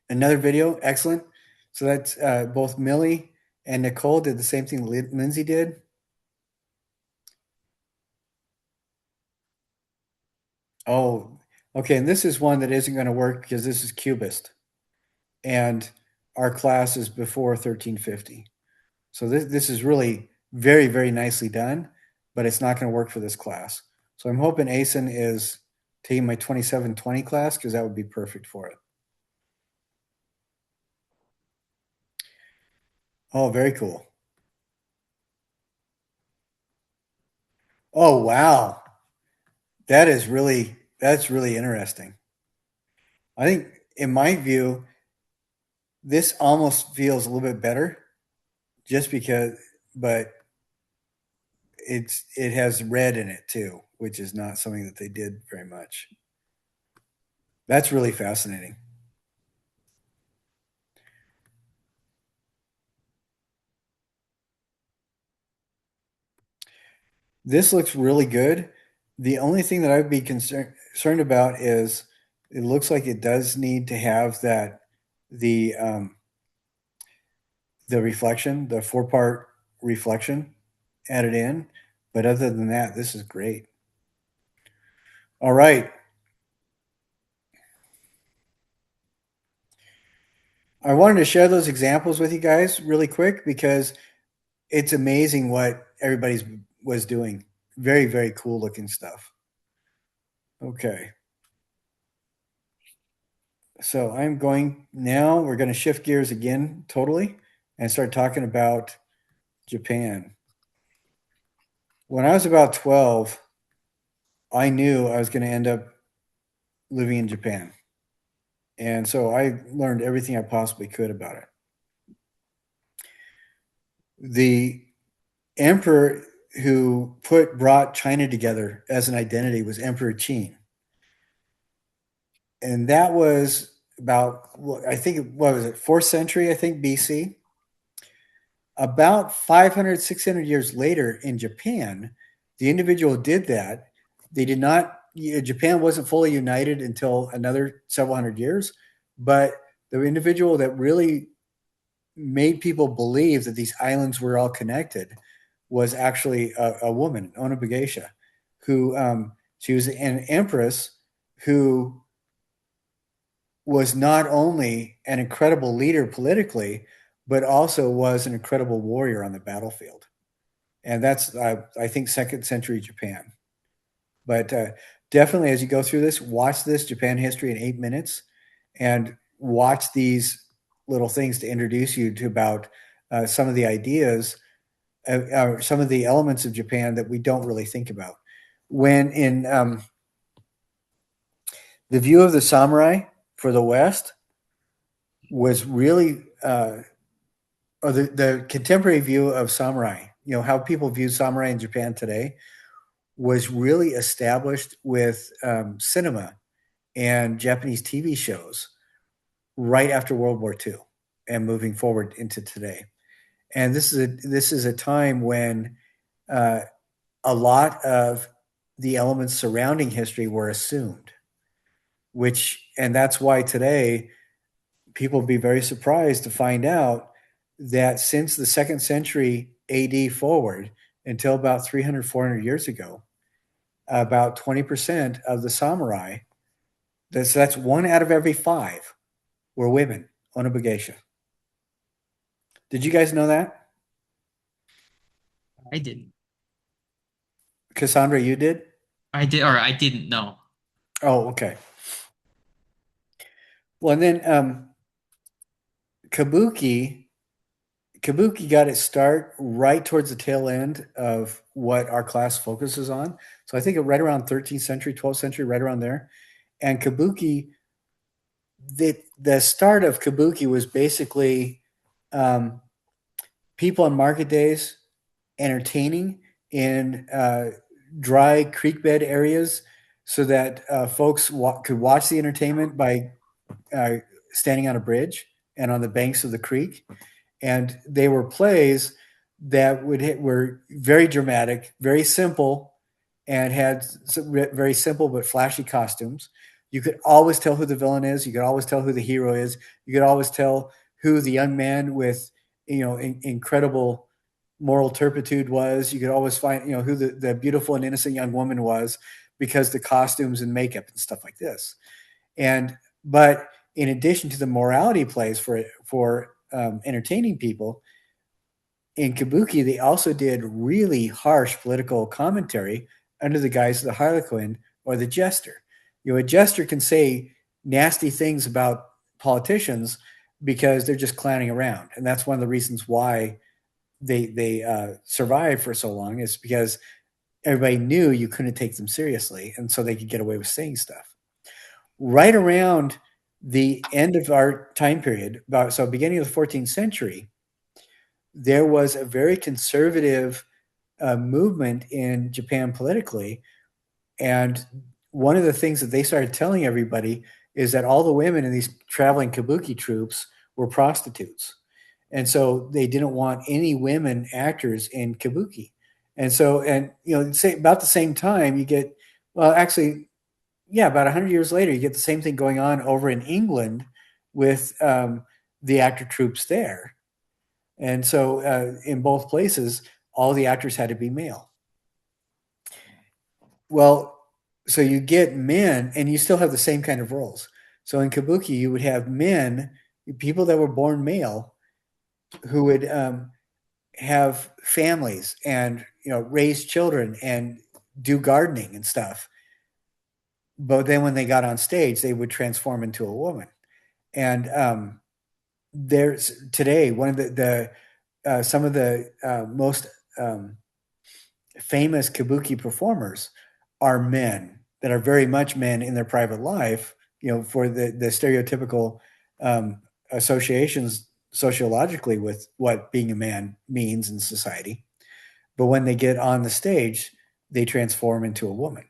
Another video, excellent. So that's both Millie and Nicole did the same thing Lindsay did. Oh, okay. And this is one that isn't going to work because this is Cubist. And our class is before 1350. So this is really very, very nicely done, but it's not going to work for this class. So I'm hoping ASIN is taking my 2720 class because that would be perfect for it. Oh, very cool. Oh, wow. That's really interesting. I think in my view, this almost feels a little bit better just because, but it has red in it too, which is not something that they did very much. That's really fascinating. This looks really good. The only thing that I'd be concerned about is it looks like it does need to have the the reflection, the 4-part reflection added in. But other than that, this is great. All right. I wanted to share those examples with you guys really quick because it's amazing what everybody's was doing. Very, very cool looking stuff. Okay. So I'm going now, we're going to shift gears again totally and start talking about Japan. When I was about 12, I knew I was going to end up living in Japan. And so I learned everything I possibly could about it. The emperor who brought China together as an identity was Emperor Qin. And that was about, I think, what was it, 4th century, I think, BC. About 500, 600 years later in Japan, the individual who did that. They did not, Japan wasn't fully united until another several hundred years, but the individual that really made people believe that these islands were all connected was actually a woman, Onobugeisha, who she was an empress who was not only an incredible leader politically, but also was an incredible warrior on the battlefield. And that's, I think, 2nd century Japan. But definitely, as you go through this, watch this Japan history in 8 minutes and watch these little things to introduce you to about some of the ideas, some of the elements of Japan that we don't really think about. When in the view of the samurai for the West was really, or the contemporary view of samurai, how people view samurai in Japan today was really established with cinema and Japanese TV shows right after World War II and moving forward into today. And this is a time when a lot of the elements surrounding history were assumed, and that's why today people would be very surprised to find out that since the 2nd century AD forward until about 300, 400 years ago, about 20% of the samurai, that's 1 out of every 5, were women, Onobugeisha. Did you guys know that? I didn't. Cassandra, you did? I did, or I didn't know. Oh, okay. Well, and then Kabuki got its start right towards the tail end of what our class focuses on. So I think right around 13th century, 12th century, right around there. And Kabuki the start of kabuki was basically um, people on market days entertaining in dry creek bed areas so that folks could watch the entertainment by uh, standing on a bridge and on the banks of the creek. And they were plays that were very dramatic, very simple, and had very simple but flashy costumes. You could always tell who the villain is. You could always tell who the hero is. You could always tell who the young man with incredible moral turpitude was. You could always find who the beautiful and innocent young woman was because the costumes and makeup and stuff like this. And but in addition to the morality plays for entertaining people, in kabuki they also did really harsh political commentary under the guise of the harlequin or the jester. A jester can say nasty things about politicians because they're just clowning around, and that's one of the reasons why they survived for so long, is because everybody knew you couldn't take them seriously, and so they could get away with saying stuff. Right around the end of our time period, beginning of the 14th century, there was a very conservative movement in Japan politically. And one of the things that they started telling everybody is that all the women in these traveling kabuki troops were prostitutes. And so they didn't want any women actors in kabuki. And so, about the same time, you get, well, actually, yeah, about 100 years later, you get the same thing going on over in England with the actor troops there. And so in both places, all the actors had to be male. Well, so you get men, and you still have the same kind of roles. So in kabuki, you would have men, people that were born male, who would have families and raise children and do gardening and stuff. But then when they got on stage, they would transform into a woman. And there's today one of the some of the most famous kabuki performers are men that are very much men in their private life, for the stereotypical associations sociologically with what being a man means in society. But when they get on the stage, they transform into a woman.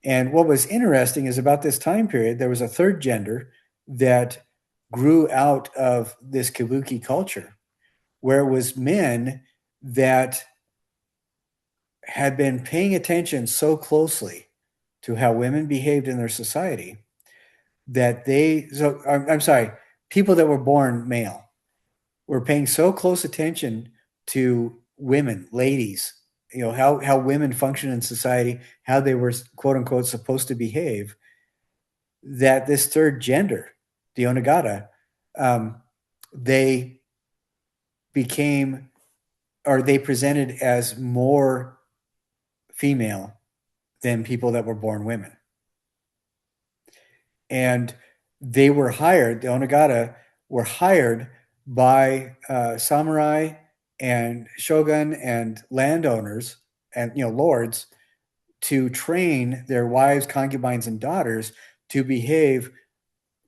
And what was interesting is about this time period, there was a third gender that grew out of this kabuki culture, where it was men that had been paying attention so closely to how women behaved in their society that I'm sorry, people that were born male were paying so close attention to women, ladies, how women function in society, how they were quote unquote supposed to behave, that this third gender, the onagata, they became, or they presented as more female than people that were born women. And they were hired, the onagata were hired by samurai and shogun and landowners and lords to train their wives, concubines, and daughters to behave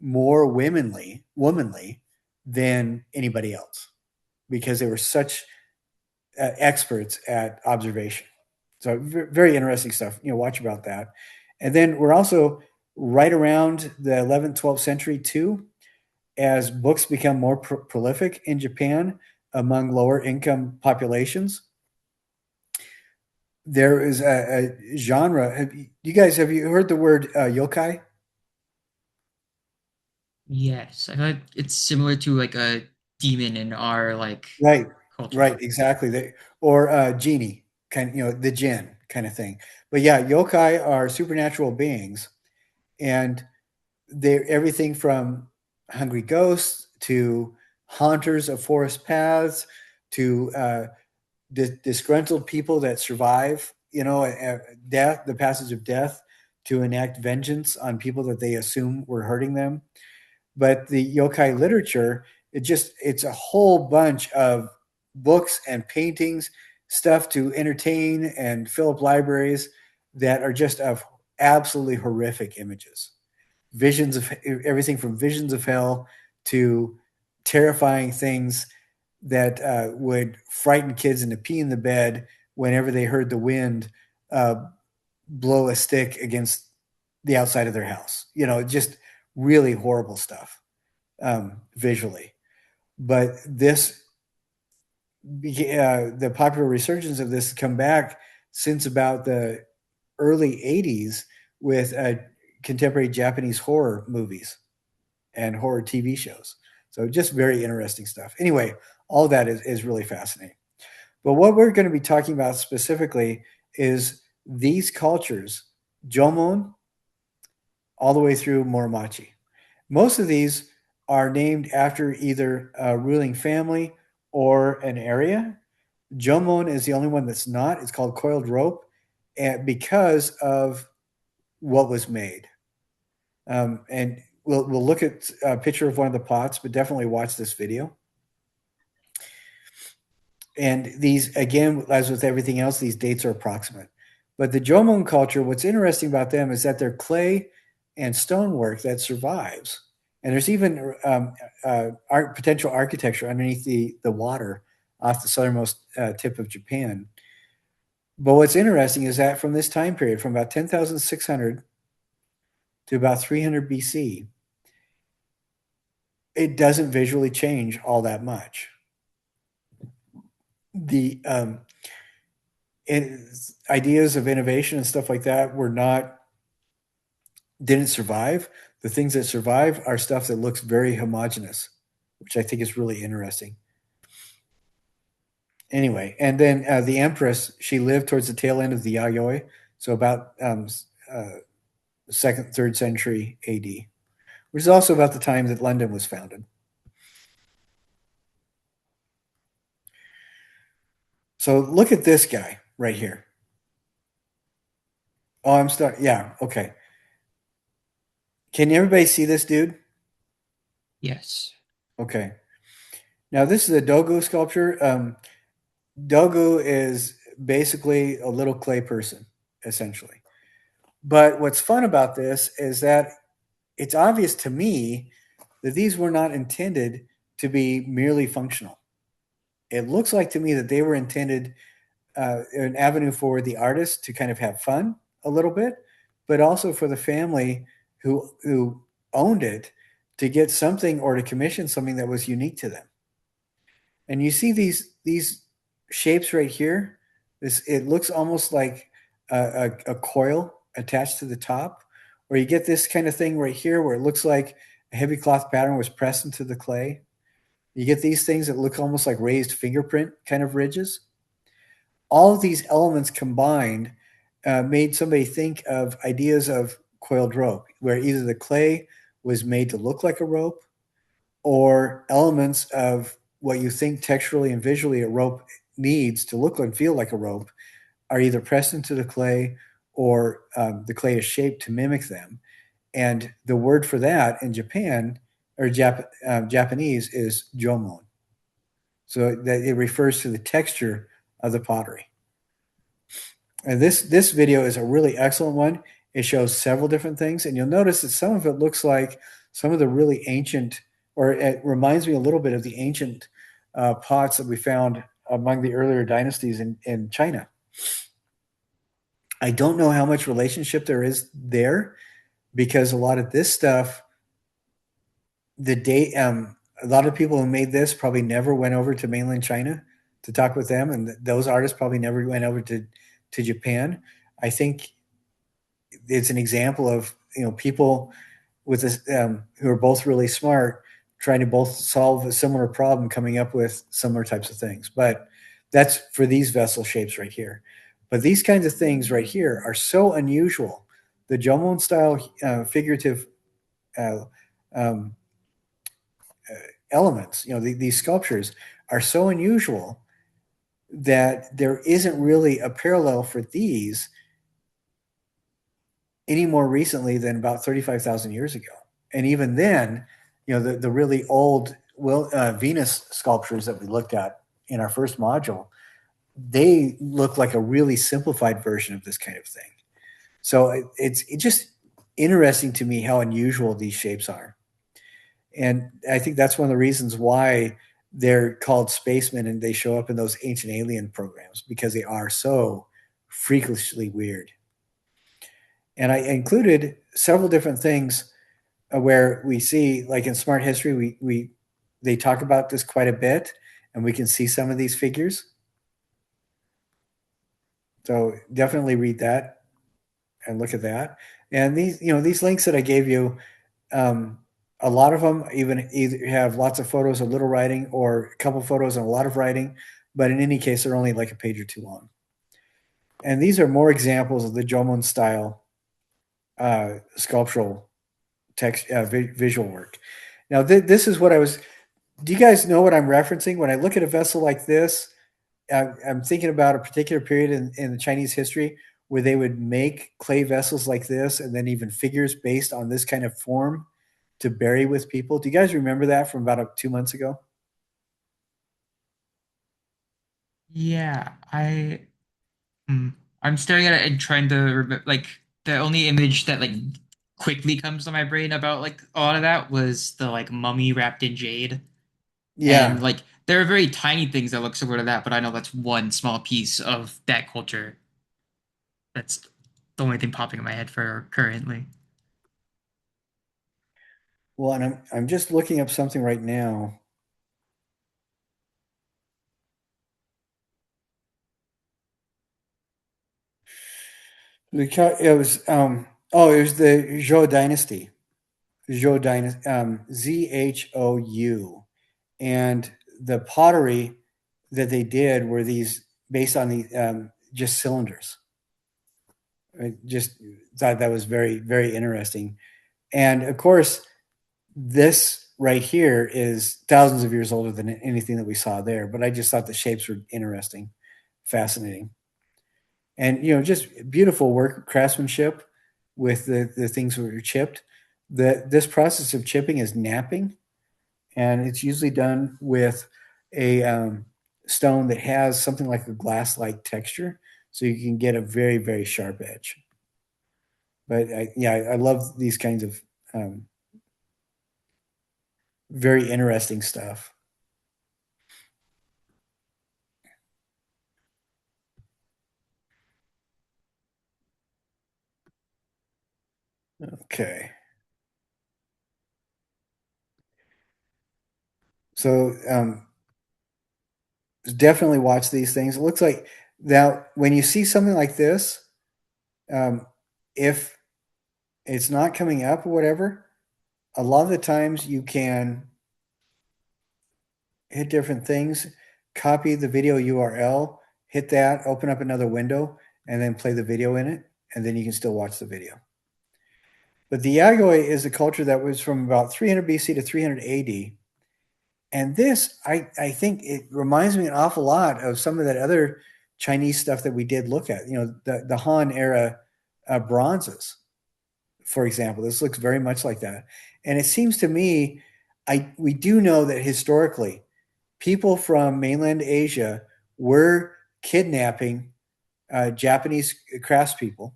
more womanly than anybody else, because they were such experts at observation. So very interesting stuff. Watch about that. And then we're also right around the 11th, 12th century too, as books become more prolific in Japan among lower income populations. There is a genre. Have you heard the word yokai? Yes, I feel like it's similar to like a demon in our like Right, culture. right, exactly. Or genie, the jinn kind of thing. But yeah, yokai are supernatural beings, and they're everything from hungry ghosts to haunters of forest paths to disgruntled people that survive, death, the passage of death, to enact vengeance on people that they assume were hurting them. But the yokai literature, it's a whole bunch of books and paintings, stuff to entertain and fill up libraries that are just of absolutely horrific images. visions of everything from visions of hell to terrifying things that would frighten kids into peeing the bed whenever they heard the wind uh, blow a stick against the outside of their house. Just really horrible stuff visually. But the popular resurgence of this has come back since about the early 80s with contemporary Japanese horror movies and horror TV shows. So just very interesting stuff. Anyway, all that is really fascinating. But what we're going to be talking about specifically is these cultures, Jomon, all the way through Muromachi. Most of these are named after either a ruling family or an area. Jomon is the only one that's not. It's called coiled rope because of what was made. And we'll look at a picture of one of the pots, but definitely watch this video. And these, again, as with everything else, these dates are approximate. But the Jomon culture, what's interesting about them is that they're clay and stonework that survives. And there's even potential architecture underneath the water off the southernmost tip of Japan. But what's interesting is that from this time period, from about 10,600 to about 300 BC, it doesn't visually change all that much. The ideas of innovation and stuff like that didn't survive. The things that survive are stuff that looks very homogeneous, which I think is really interesting. Anyway, and then the Empress, she lived towards the tail end of the Yayoi, so about 2nd, 3rd century AD, which is also about the time that London was founded. So look at this guy right here. Oh, I'm starting. Yeah, okay. Can everybody see this dude? Yes. Okay. Now this is a Dogu sculpture. Dogu is basically a little clay person, essentially. But what's fun about this is that it's obvious to me that these were not intended to be merely functional. It looks like to me that they were intended an avenue for the artist to kind of have fun a little bit, but also for the family who owned it to get something or to commission something that was unique to them. And you see these shapes right here. It looks almost like a coil attached to the top, or you get this kind of thing right here where it looks like a heavy cloth pattern was pressed into the clay. You get these things that look almost like raised fingerprint kind of ridges. All of these elements combined made somebody think of ideas of coiled rope, where either the clay was made to look like a rope, or elements of what you think texturally and visually a rope needs to look and feel like a rope are either pressed into the clay or the clay is shaped to mimic them. And the word for that in Japan or Japanese is Jomon. So that it refers to the texture of the pottery. And this video is a really excellent one. It shows several different things, and you'll notice that some of it looks like some of the really ancient, or it reminds me a little bit of the ancient pots that we found among the earlier dynasties in China. I don't know how much relationship there is there, because a lot of this stuff, a lot of people who made this probably never went over to mainland China to talk with them, and those artists probably never went over to Japan. I think it's an example of people with this who are both really smart, trying to both solve a similar problem, coming up with similar types of things. But that's for these vessel shapes right here. But these kinds of things right here are so unusual. The Jomon style figurative elements, these sculptures are so unusual that there isn't really a parallel for these any more recently than about 35,000 years ago. And even then, the really old Venus sculptures that we looked at in our first module, they look like a really simplified version of this kind of thing. So it just interesting to me how unusual these shapes are. And I think that's one of the reasons why they're called spacemen and they show up in those ancient alien programs, because they are so freakishly weird. And I included several different things where we see, like in Smart History, we they talk about this quite a bit, and we can see some of these figures. So definitely read that and look at that. And these links that I gave you, um, a lot of them even either have lots of photos, a little writing, or a couple photos and a lot of writing. But in any case, they're only like a page or two long. And these are more examples of the Jomon style sculptural text visual work. Now, this is what I was. Do you guys know what I'm referencing when I look at a vessel like this? I'm thinking about a particular period in the Chinese history where they would make clay vessels like this, and then even figures based on this kind of form to bury with people. Do you guys remember that from about 2 months ago? Yeah, hmm, I'm staring at it and trying to remember. Like the only image that like quickly comes to my brain about like a lot of that was the like mummy wrapped in jade, and Yeah. like there are very tiny things that look similar to that, but I know that's one small piece of that culture. That's the only thing popping in my head for currently. Well, and I'm just looking up something right now. It was it was the Zhou dynasty. Zhou dynasty, Zhou, and the pottery that they did were these based on the just cylinders. I just thought that was very, very interesting. And of course, this right here is thousands of years older than anything that we saw there. But I just thought the shapes were interesting, fascinating, and just beautiful work craftsmanship with the things that were chipped. This process of chipping is knapping, and it's usually done with a stone that has something like a glass-like texture, so you can get a very, very sharp edge. But I love these kinds of um, very interesting stuff. Okay, so definitely watch these things. It looks like now when you see something like this, um, if it's not coming up or whatever, a lot of the times you can hit different things, copy the video URL, hit that, open up another window, and then play the video in it, and then you can still watch the video. But the Yagoi is a culture that was from about 300 BC to 300 AD. And this, I think it reminds me an awful lot of some of that other Chinese stuff that we did look at, the Han era bronzes, for example. This looks very much like that. And it seems to me, we do know that historically, people from mainland Asia were kidnapping Japanese craftspeople,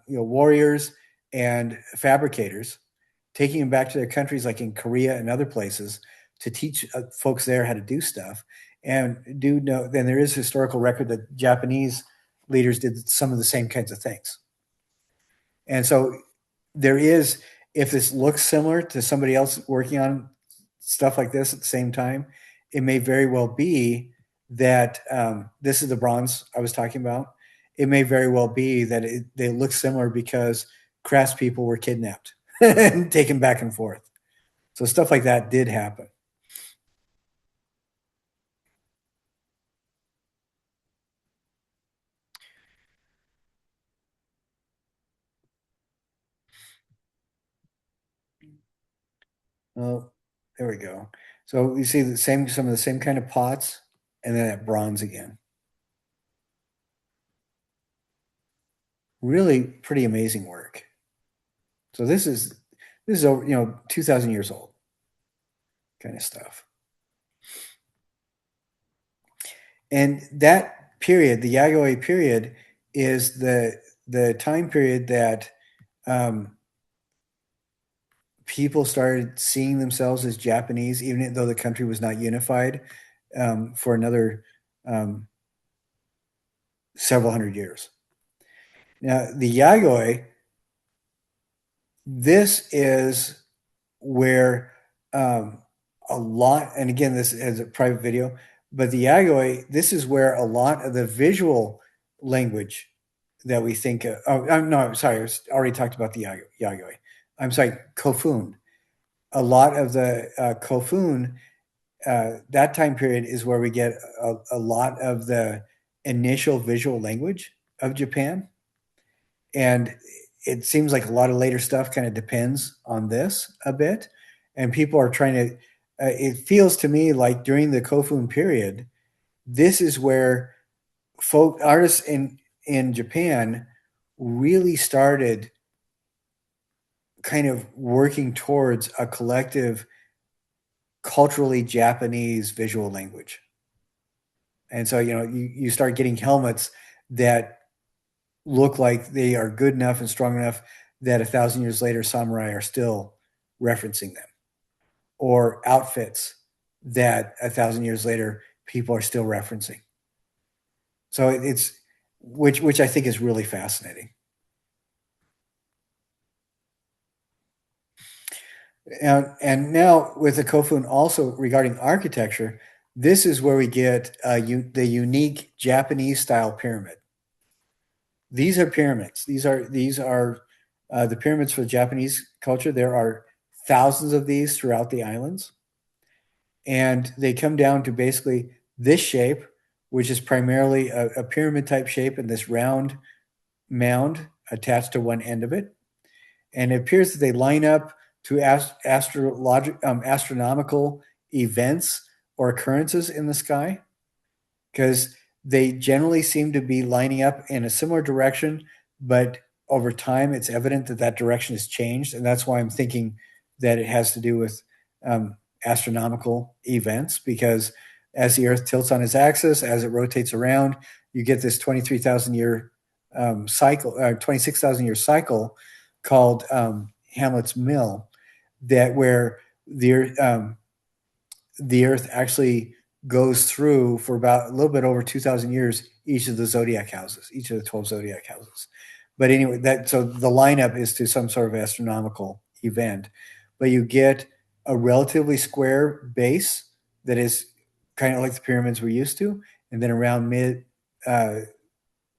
warriors and fabricators, taking them back to their countries, like in Korea and other places, to teach folks there how to do stuff. And do know, then there is historical record that Japanese leaders did some of the same kinds of things. And so there is, if this looks similar to somebody else working on stuff like this at the same time, it may very well be that this is the bronze I was talking about. It may very well be that they look similar because craftspeople were kidnapped and taken back and forth. So stuff like that did happen. Oh, there we go. So you see some of the same kind of pots, and then that bronze again. Really pretty amazing work. So this is over 2,000 years old kind of stuff. And that period, the Yagoi period, is the time period that um, people started seeing themselves as Japanese, even though the country was not unified for another um, several hundred years. Now, the Yagoi, this is where a lot, and again, this is a private video, but the Yagoi, this is where a lot of the visual language that we think of, no, I'm sorry, I already talked about the Yagoi. I'm sorry, Kofun. A lot of the Kofun, that time period is where we get a lot of the initial visual language of Japan. And it seems like a lot of later stuff kind of depends on this a bit. And people are trying to, it feels to me like during the Kofun period, this is where folk artists in Japan really started kind of working towards a collective culturally Japanese visual language. And so, you start getting helmets that look like they are good enough and strong enough that 1,000 years later, samurai are still referencing them, or outfits that 1,000 years later, people are still referencing. So it's, which I think is really fascinating. And now with the Kofun also regarding architecture, this is where we get the unique Japanese style pyramid. These are pyramids. These are the pyramids for the Japanese culture. There are thousands of these throughout the islands, and they come down to basically this shape, which is primarily a pyramid type shape in this round mound attached to one end of it. And it appears that they line up to astronomical events or occurrences in the sky, because they generally seem to be lining up in a similar direction, but over time it's evident that that direction has changed. And that's why I'm thinking that it has to do with astronomical events, because as the Earth tilts on its axis, as it rotates around, you get this 23,000 year cycle, 26,000 year cycle called Hamlet's Mill, that where the Earth actually goes through for about a little bit over 2,000 years each of the zodiac houses, each of the 12 zodiac houses. But anyway, so the lineup is to some sort of astronomical event, but you get a relatively square base that is kind of like the pyramids we're used to, and then a round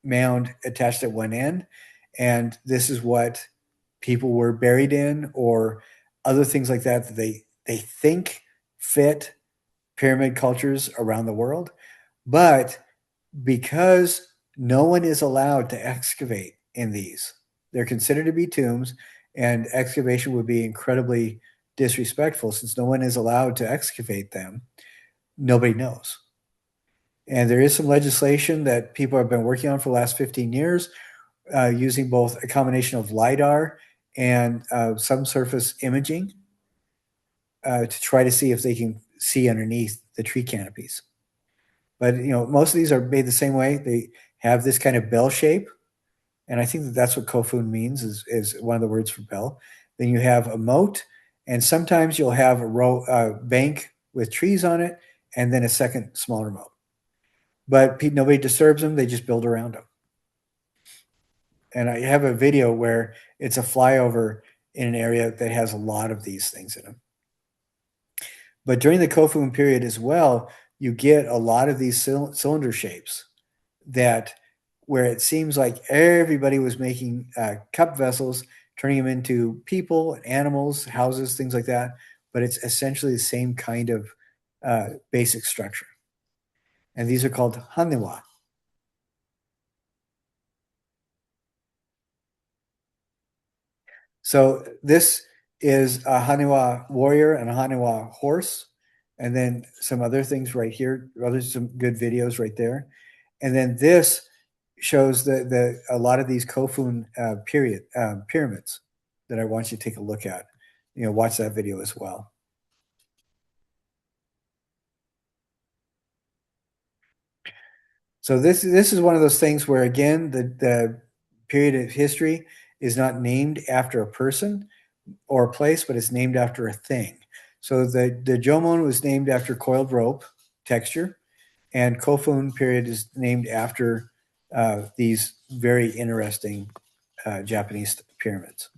mound attached at one end. And this is what people were buried in, or other things like that that they think fit pyramid cultures around the world. But because no one is allowed to excavate in these, they're considered to be tombs, and excavation would be incredibly disrespectful. Since no one is allowed to excavate them, nobody knows. And there is some legislation that people have been working on for the last 15 years, using both a combination of LiDAR and subsurface imaging to try to see if they can see underneath the tree canopies. But most of these are made the same way. They have this kind of bell shape, and I think that that's what Kofun means, is one of the words for bell. Then you have a moat, and sometimes you'll have a bank with trees on it, and then a second smaller moat. But nobody disturbs them; they just build around them. And I have a video where it's a flyover in an area that has a lot of these things in them. But during the Kofun period as well, you get a lot of these cylinder shapes that where it seems like everybody was making cup vessels, turning them into people, animals, houses, things like that. But it's essentially the same kind of basic structure. And these are called haniwa. So this is a haniwa warrior and a haniwa horse, and then some other things right here. There's some good videos right there, and then this shows a lot of these Kofun pyramids that I want you to take a look at. Watch that video as well. So this is one of those things where, again, the period of history is not named after a person or a place, but it's named after a thing. So the Jomon was named after coiled rope texture, and Kofun period is named after these very interesting Japanese pyramids.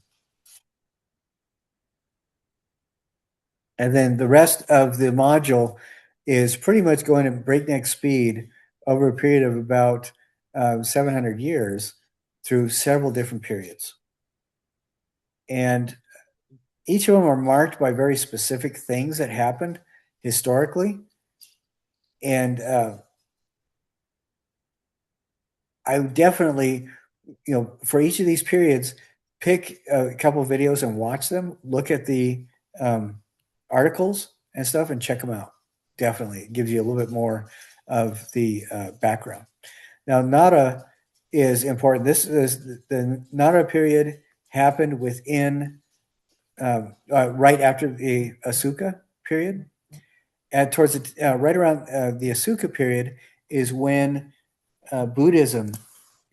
And then the rest of the module is pretty much going at breakneck speed over a period of about 700 years through several different periods. And each of them are marked by very specific things that happened historically. And I would definitely, for each of these periods, pick a couple of videos and watch them, look at the articles and stuff and check them out. Definitely. It gives you a little bit more of the background. Now, Nara is important. This is the Nara period happened within right after the Asuka period. And towards right around the Asuka period is when Buddhism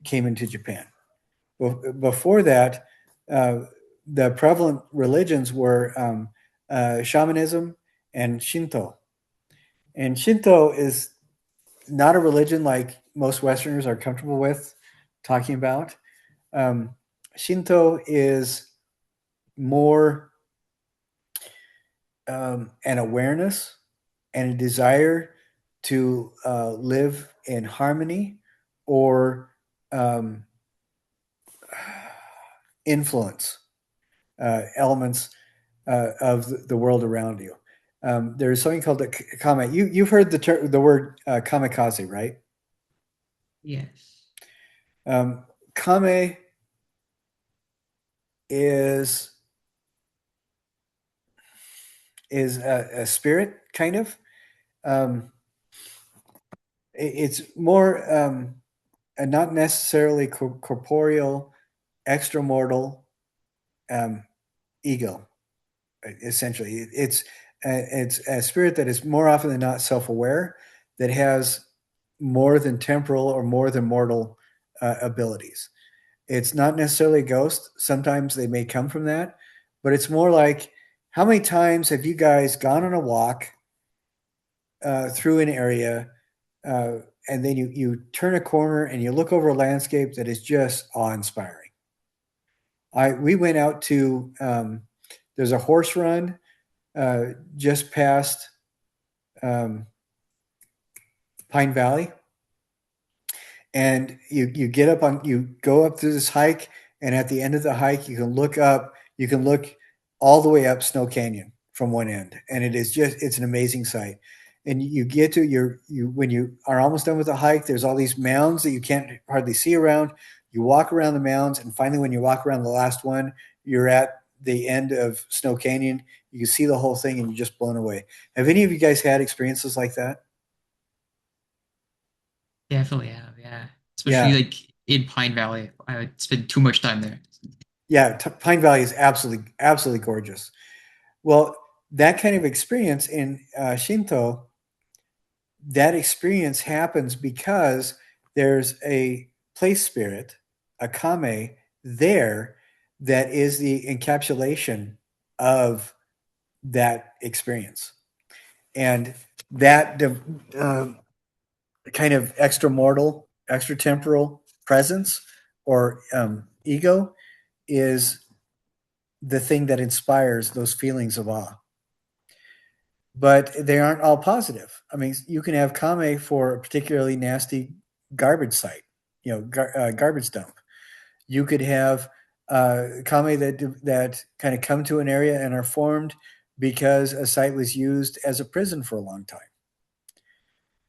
came into Japan. Before that, the prevalent religions were shamanism and Shinto. And Shinto is not a religion like most Westerners are comfortable with talking about. Shinto is more an awareness and a desire to live in harmony or influence elements of the world around you. There's something called the kame. You've heard the word kamikaze, right? Yes. Kame is a spirit, kind of. It's more not necessarily corporeal, extramortal ego. Essentially, it's a spirit that is more often than not self-aware, that has more than temporal or more than mortal abilities. It's not necessarily a ghost. Sometimes they may come from that, but it's more like, how many times have you guys gone on a walk through an area and then you turn a corner and you look over a landscape that is just awe-inspiring? We went out to there's a horse run just past Pine Valley, and you go up through this hike, and at the end of the hike you can look all the way up Snow Canyon from one end, and it's an amazing sight. And you get to when you are almost done with the hike, there's all these mounds that you can't hardly see around. You walk around the mounds, and finally when you walk around the last one, you're at the end of Snow Canyon. You can see the whole thing and you're just blown away. Have any of you guys had experiences like that? Definitely have, yeah. Especially Yeah. like in Pine Valley. I spend too much time there. Yeah, Pine Valley is absolutely gorgeous. Well, that kind of experience in Shinto, that experience happens because there's a place spirit, a kame, there that is the encapsulation of that experience. And that kind of extramortal, extratemporal presence or ego is the thing that inspires those feelings of awe. But they aren't all positive. I mean, you can have kame for a particularly nasty garbage site, garbage dump. You could have kame that kind of come to an area and are formed because a site was used as a prison for a long time.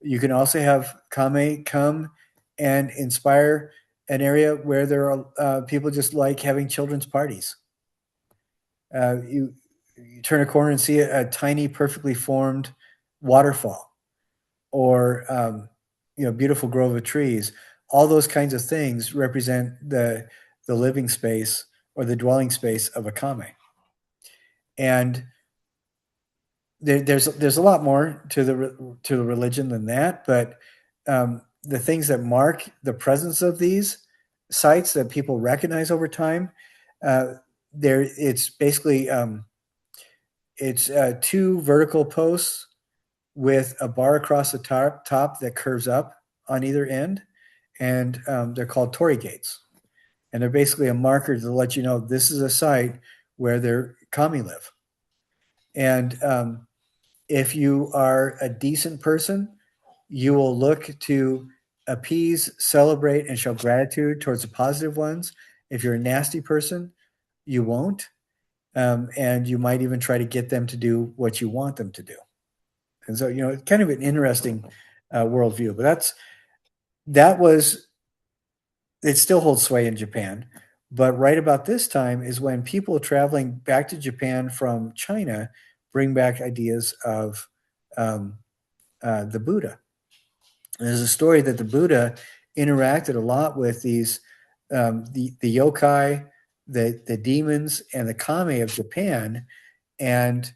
You can also have kame come and inspire an area where there are people just like having children's parties. You turn a corner and see a tiny, perfectly formed waterfall, or beautiful grove of trees. All those kinds of things represent the living space or the dwelling space of a kame. And there's a lot more to the religion than that, but the things that mark the presence of these sites that people recognize over time Uh, there, it's basically it's two vertical posts with a bar across the top that curves up on either end, and they're called torii gates, and they're basically a marker to let you know this is a site where their kami live. And if you are a decent person, you will look to appease, celebrate, and show gratitude towards the positive ones. If you're a nasty person, you won't. And you might even try to get them to do what you want them to do. And so, it's kind of an interesting worldview. But that was it still holds sway in Japan. But right about this time is when people traveling back to Japan from China bring back ideas of um, the Buddha. And there's a story that the Buddha interacted a lot with the yokai, the demons, and the kami of Japan, and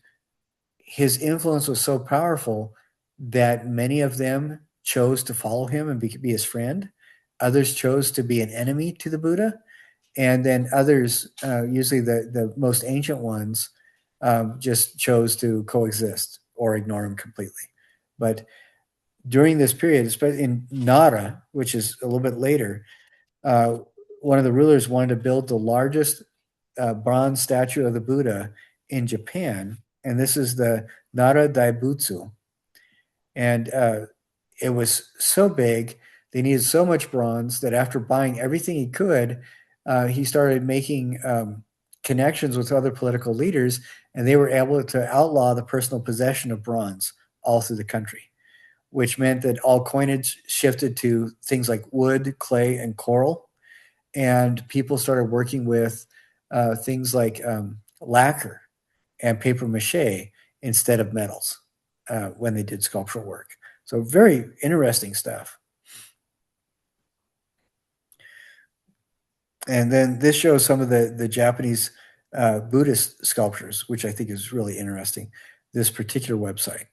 his influence was so powerful that many of them chose to follow him and be his friend. Others chose to be an enemy to the Buddha, and then others, usually the most ancient ones, just chose to coexist or ignore him completely. But during this period, especially in Nara, which is a little bit later, uh, one of the rulers wanted to build the largest bronze statue of the Buddha in Japan, and this is the Nara Daibutsu. And it was so big, they needed so much bronze that after buying everything he could, he started making connections with other political leaders, and they were able to outlaw the personal possession of bronze all through the country, which meant that all coinage shifted to things like wood, clay, and coral. And people started working with things like lacquer and paper mache instead of metals when they did sculptural work. So very interesting stuff. And then this shows some of the Japanese Buddhist sculptures, which I think is really interesting, this particular website.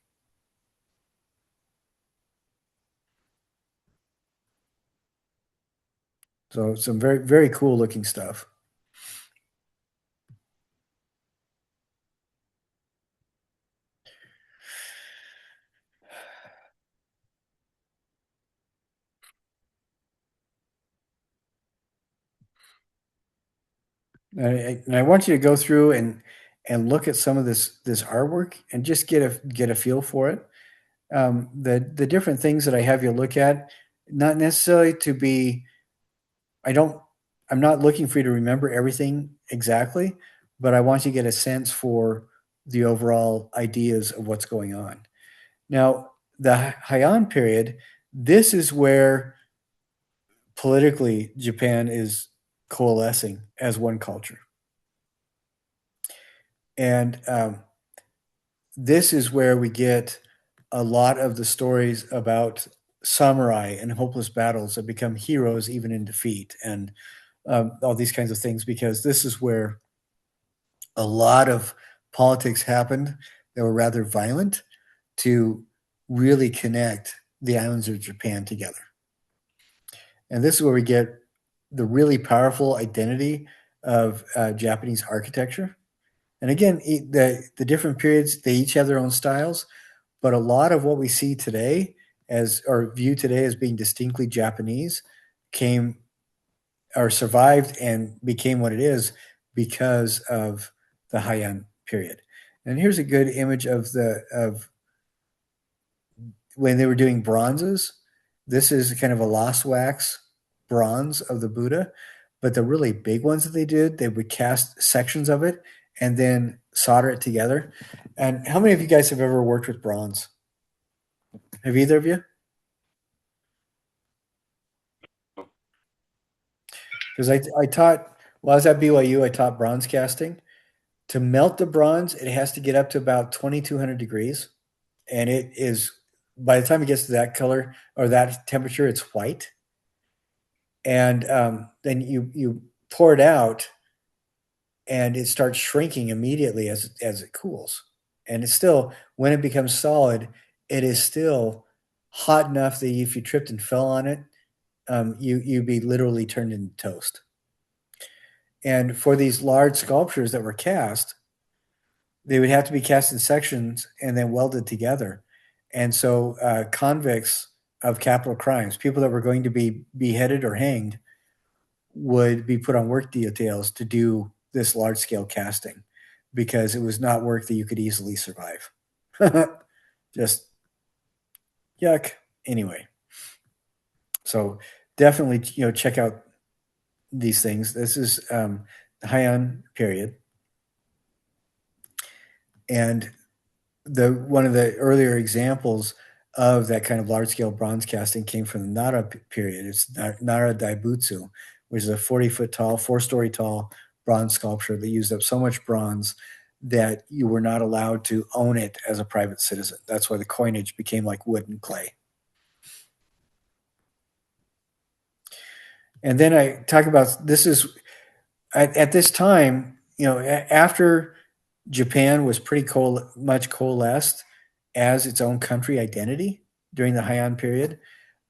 So some very, very cool looking stuff. And I want you to go through and look at some of this artwork and just get a feel for it. The different things that I have you look at, not necessarily to be. I don't. I'm not looking for you to remember everything exactly, but I want you to get a sense for the overall ideas of what's going on. Now, the Heian period. This is where politically Japan is coalescing as one culture. And this is where we get a lot of the stories about samurai and hopeless battles that become heroes even in defeat, and all these kinds of things, because this is where a lot of politics happened that were rather violent to really connect the islands of Japan together. And this is where we get the really powerful identity of Japanese architecture. And again, the different periods, they each have their own styles, but a lot of what we see today as or view today as being distinctly Japanese came or survived and became what it is because of the Heian period. And here's a good image of when they were doing bronzes. This is kind of a lost wax bronze of the Buddha, but the really big ones that they did, they would cast sections of it and then solder it together. And how many of you guys have ever worked with bronze? Have either of you? Because I taught, while I was at BYU, I taught bronze casting. To melt the bronze, it has to get up to about 2,200 degrees. And it is, by the time it gets to that color or that temperature, it's white. And then you pour it out and it starts shrinking immediately as it cools. And it's still, when it becomes solid, it is still hot enough that if you tripped and fell on it, you'd be literally turned into toast. And for these large sculptures that were cast, they would have to be cast in sections and then welded together. And so convicts of capital crimes, people that were going to be beheaded or hanged, would be put on work details to do this large scale casting because it was not work that you could easily survive. Just yuck. Anyway, so definitely check out these things. This is the Heian period, and one of the earlier examples of that kind of large scale bronze casting came from the Nara period. It's Nara Daibutsu, which is a 40-foot tall, 4-story tall bronze sculpture that used up so much bronze that you were not allowed to own it as a private citizen. That's why the coinage became like wood and clay. And then I talk about this is at this time, after Japan was pretty much coalesced as its own country identity during the Heian period.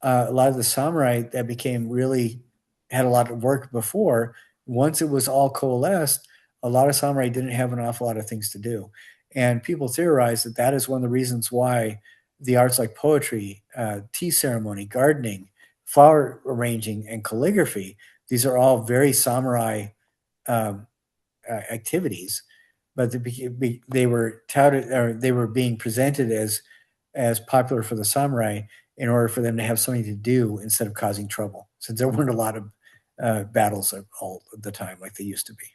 A lot of the samurai that became really had a lot of work before. Once it was all coalesced, a lot of samurai didn't have an awful lot of things to do. And people theorize that that is one of the reasons why the arts like poetry, tea ceremony, gardening, flower arranging, and calligraphy, these are all very samurai activities, but they were touted, or they were being presented as popular for the samurai in order for them to have something to do instead of causing trouble, since there weren't a lot of battles all the time like they used to be.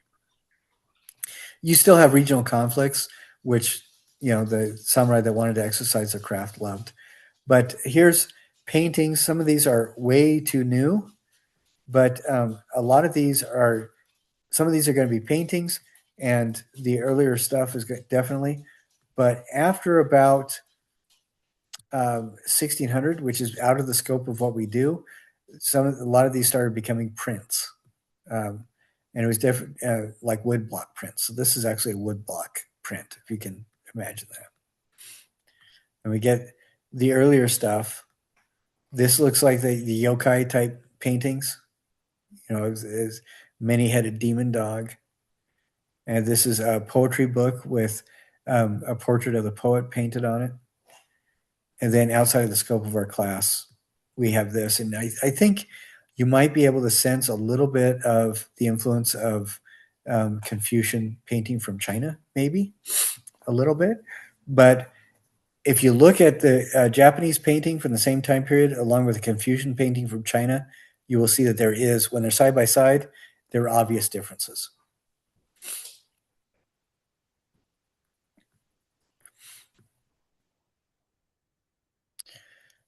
You still have regional conflicts, which the samurai that wanted to exercise their craft loved. But here's paintings. Some of these are way too new, but a lot of these are. Some of these are going to be paintings, and the earlier stuff is definitely. But after about 1600, which is out of the scope of what we do, a lot of these started becoming prints, and it was different, like wood block prints. So this is actually a wood block print, if you can imagine that. And we get the earlier stuff. This looks like the yokai type paintings. Is many-headed demon dog. And this is a poetry book with a portrait of the poet painted on it. And then outside of the scope of our class, we have this. And I think you might be able to sense a little bit of the influence of Confucian painting from China, maybe a little bit. But if you look at the Japanese painting from the same time period, along with the Confucian painting from China, you will see that when they're side by side, there are obvious differences.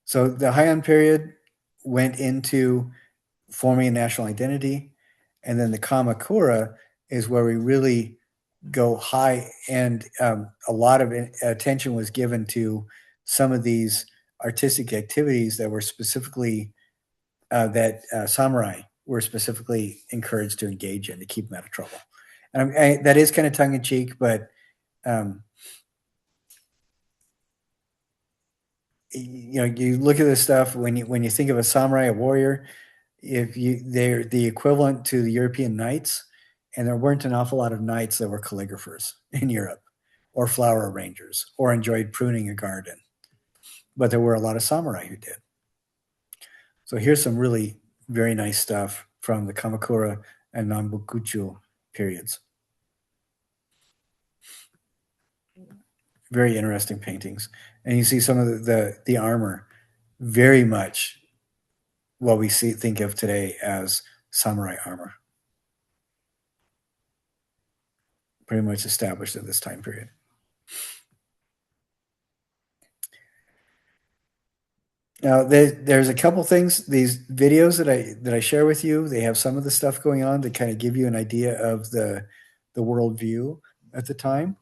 So the Heian period went into forming a national identity, and then the Kamakura is where we really go high, and a lot of attention was given to some of these artistic activities that were specifically that samurai were specifically encouraged to engage in to keep them out of trouble. And that is kind of tongue in cheek, but you look at this stuff when you think of a samurai, a warrior, they're the equivalent to the European knights, and there weren't an awful lot of knights that were calligraphers in Europe, or flower arrangers, or enjoyed pruning a garden, but there were a lot of samurai who did. So here's some really very nice stuff from the Kamakura and Nanbokucho periods. Very interesting paintings. And you see some of the armor, very much what we think of today as samurai armor. Pretty much established at this time period. Now, there's a couple things, these videos that I share with you, they have some of the stuff going on to kind of give you an idea of the worldview at the time.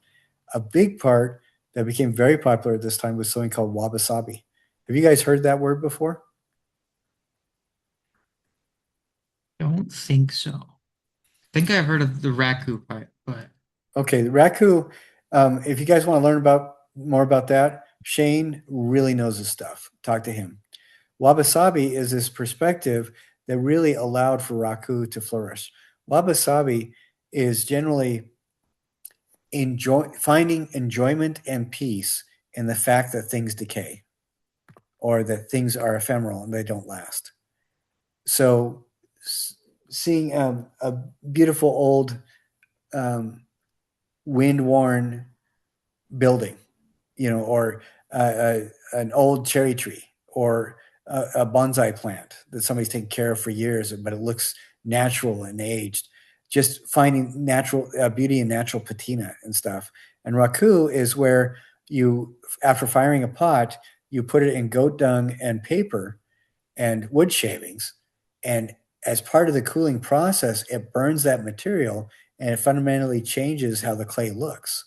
A big part that became very popular at this time was something called wabi-sabi. Have you guys heard that word before? Don't think so. I think I've heard of the raku part, but okay, the raku. If you guys want to learn more about that, Shane really knows his stuff. Talk to him. Wabi-sabi is this perspective that really allowed for raku to flourish. wabi-sabi is generally finding enjoyment and peace in the fact that things decay or that things are ephemeral and they don't last. So seeing a beautiful old wind-worn building, or an old cherry tree, or a bonsai plant that somebody's taken care of for years, but it looks natural and aged. Just finding natural beauty and natural patina and stuff. And raku is where you, after firing a pot, you put it in goat dung and paper and wood shavings, and as part of the cooling process, it burns that material and it fundamentally changes how the clay looks.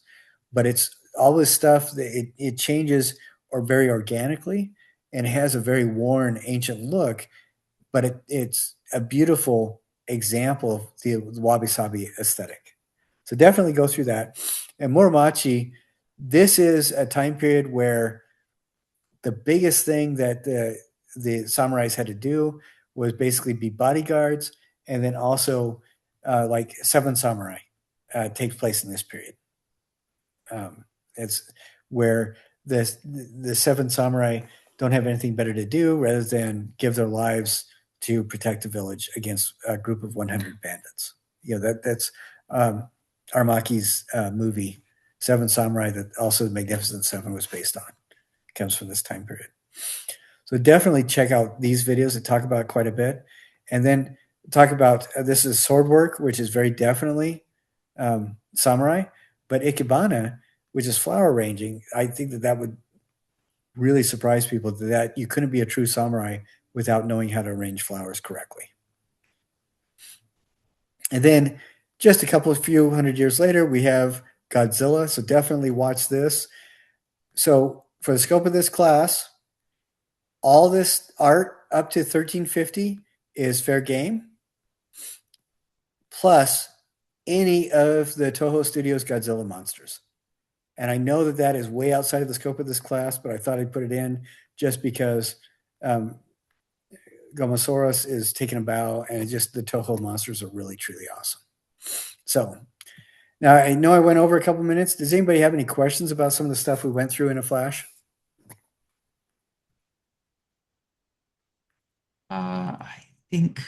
But it's all this stuff that it changes or very organically, and it has a very worn ancient look, but it's a beautiful example of the wabi-sabi aesthetic. So definitely go through that. And Muromachi, this is a time period where the biggest thing that the samurais had to do was basically be bodyguards, and then also like Seven Samurai takes place in this period. It's where the Seven Samurai don't have anything better to do rather than give their lives to protect the village against a group of 100 bandits. That's Armaki's movie Seven Samurai, that also the Magnificent Seven was based on. It comes from this time period. So definitely check out these videos that talk about it quite a bit. And then talk about this is sword work, which is very definitely samurai, but ikebana, which is flower arranging, I think that would really surprise people, that you couldn't be a true samurai without knowing how to arrange flowers correctly. And then just a few hundred years later, we have Godzilla. So definitely watch this. So for the scope of this class, all this art up to 1350 is fair game, plus any of the Toho Studios Godzilla monsters. And I know that is way outside of the scope of this class, but I thought I'd put it in just because Gomosaurus is taking a bow, and just the Toho monsters are really, truly awesome. So now I know I went over a couple minutes. Does anybody have any questions about some of the stuff we went through in a flash? I think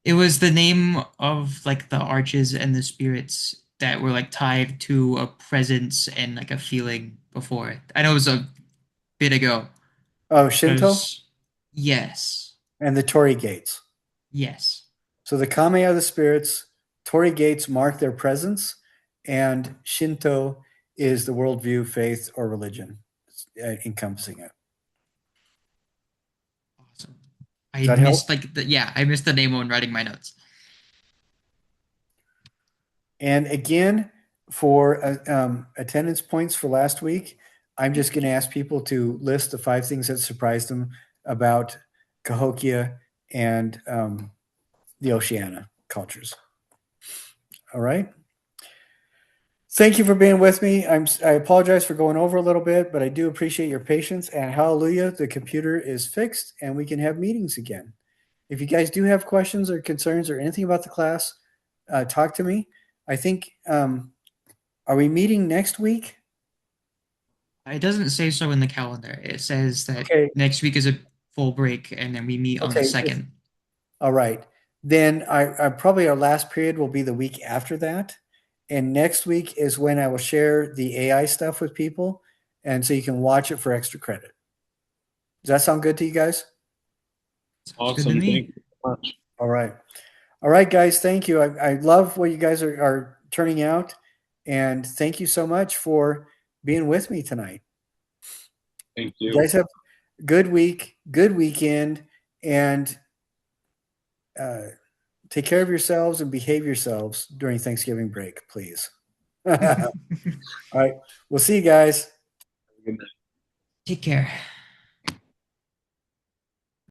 it was the name of like the arches and the spirits that were like tied to a presence and like a feeling before. I know it was a bit ago. Oh, Shinto Yes. and the Torii gates. Yes. So the Kame are the spirits, Torii gates mark their presence, and Shinto is the worldview, faith, or religion encompassing it. Awesome. Does that help? I missed the name when writing my notes. And again, for attendance points for last week, I'm just going to ask people to list the 5 things that surprised them about Cahokia and the Oceania cultures. All right. Thank you for being with me. I apologize for going over a little bit, but I do appreciate your patience. And hallelujah, the computer is fixed and we can have meetings again. If you guys do have questions or concerns or anything about the class, talk to me. I think, are we meeting next week? It doesn't say so in the calendar. It says that next week is a full break, and then we meet on the 2nd. All right. Then I probably our last period will be the week after that. And next week is when I will share the AI stuff with people. And so you can watch it for extra credit. Does that sound good to you guys? Awesome. Thank you so much. All right. All right, guys. Thank you. I love what you guys are turning out. And thank you so much for being with me tonight. Thank you. You guys have a good week, good weekend, and take care of yourselves and behave yourselves during Thanksgiving break, please. All right. We'll see you guys. Good night. Take care.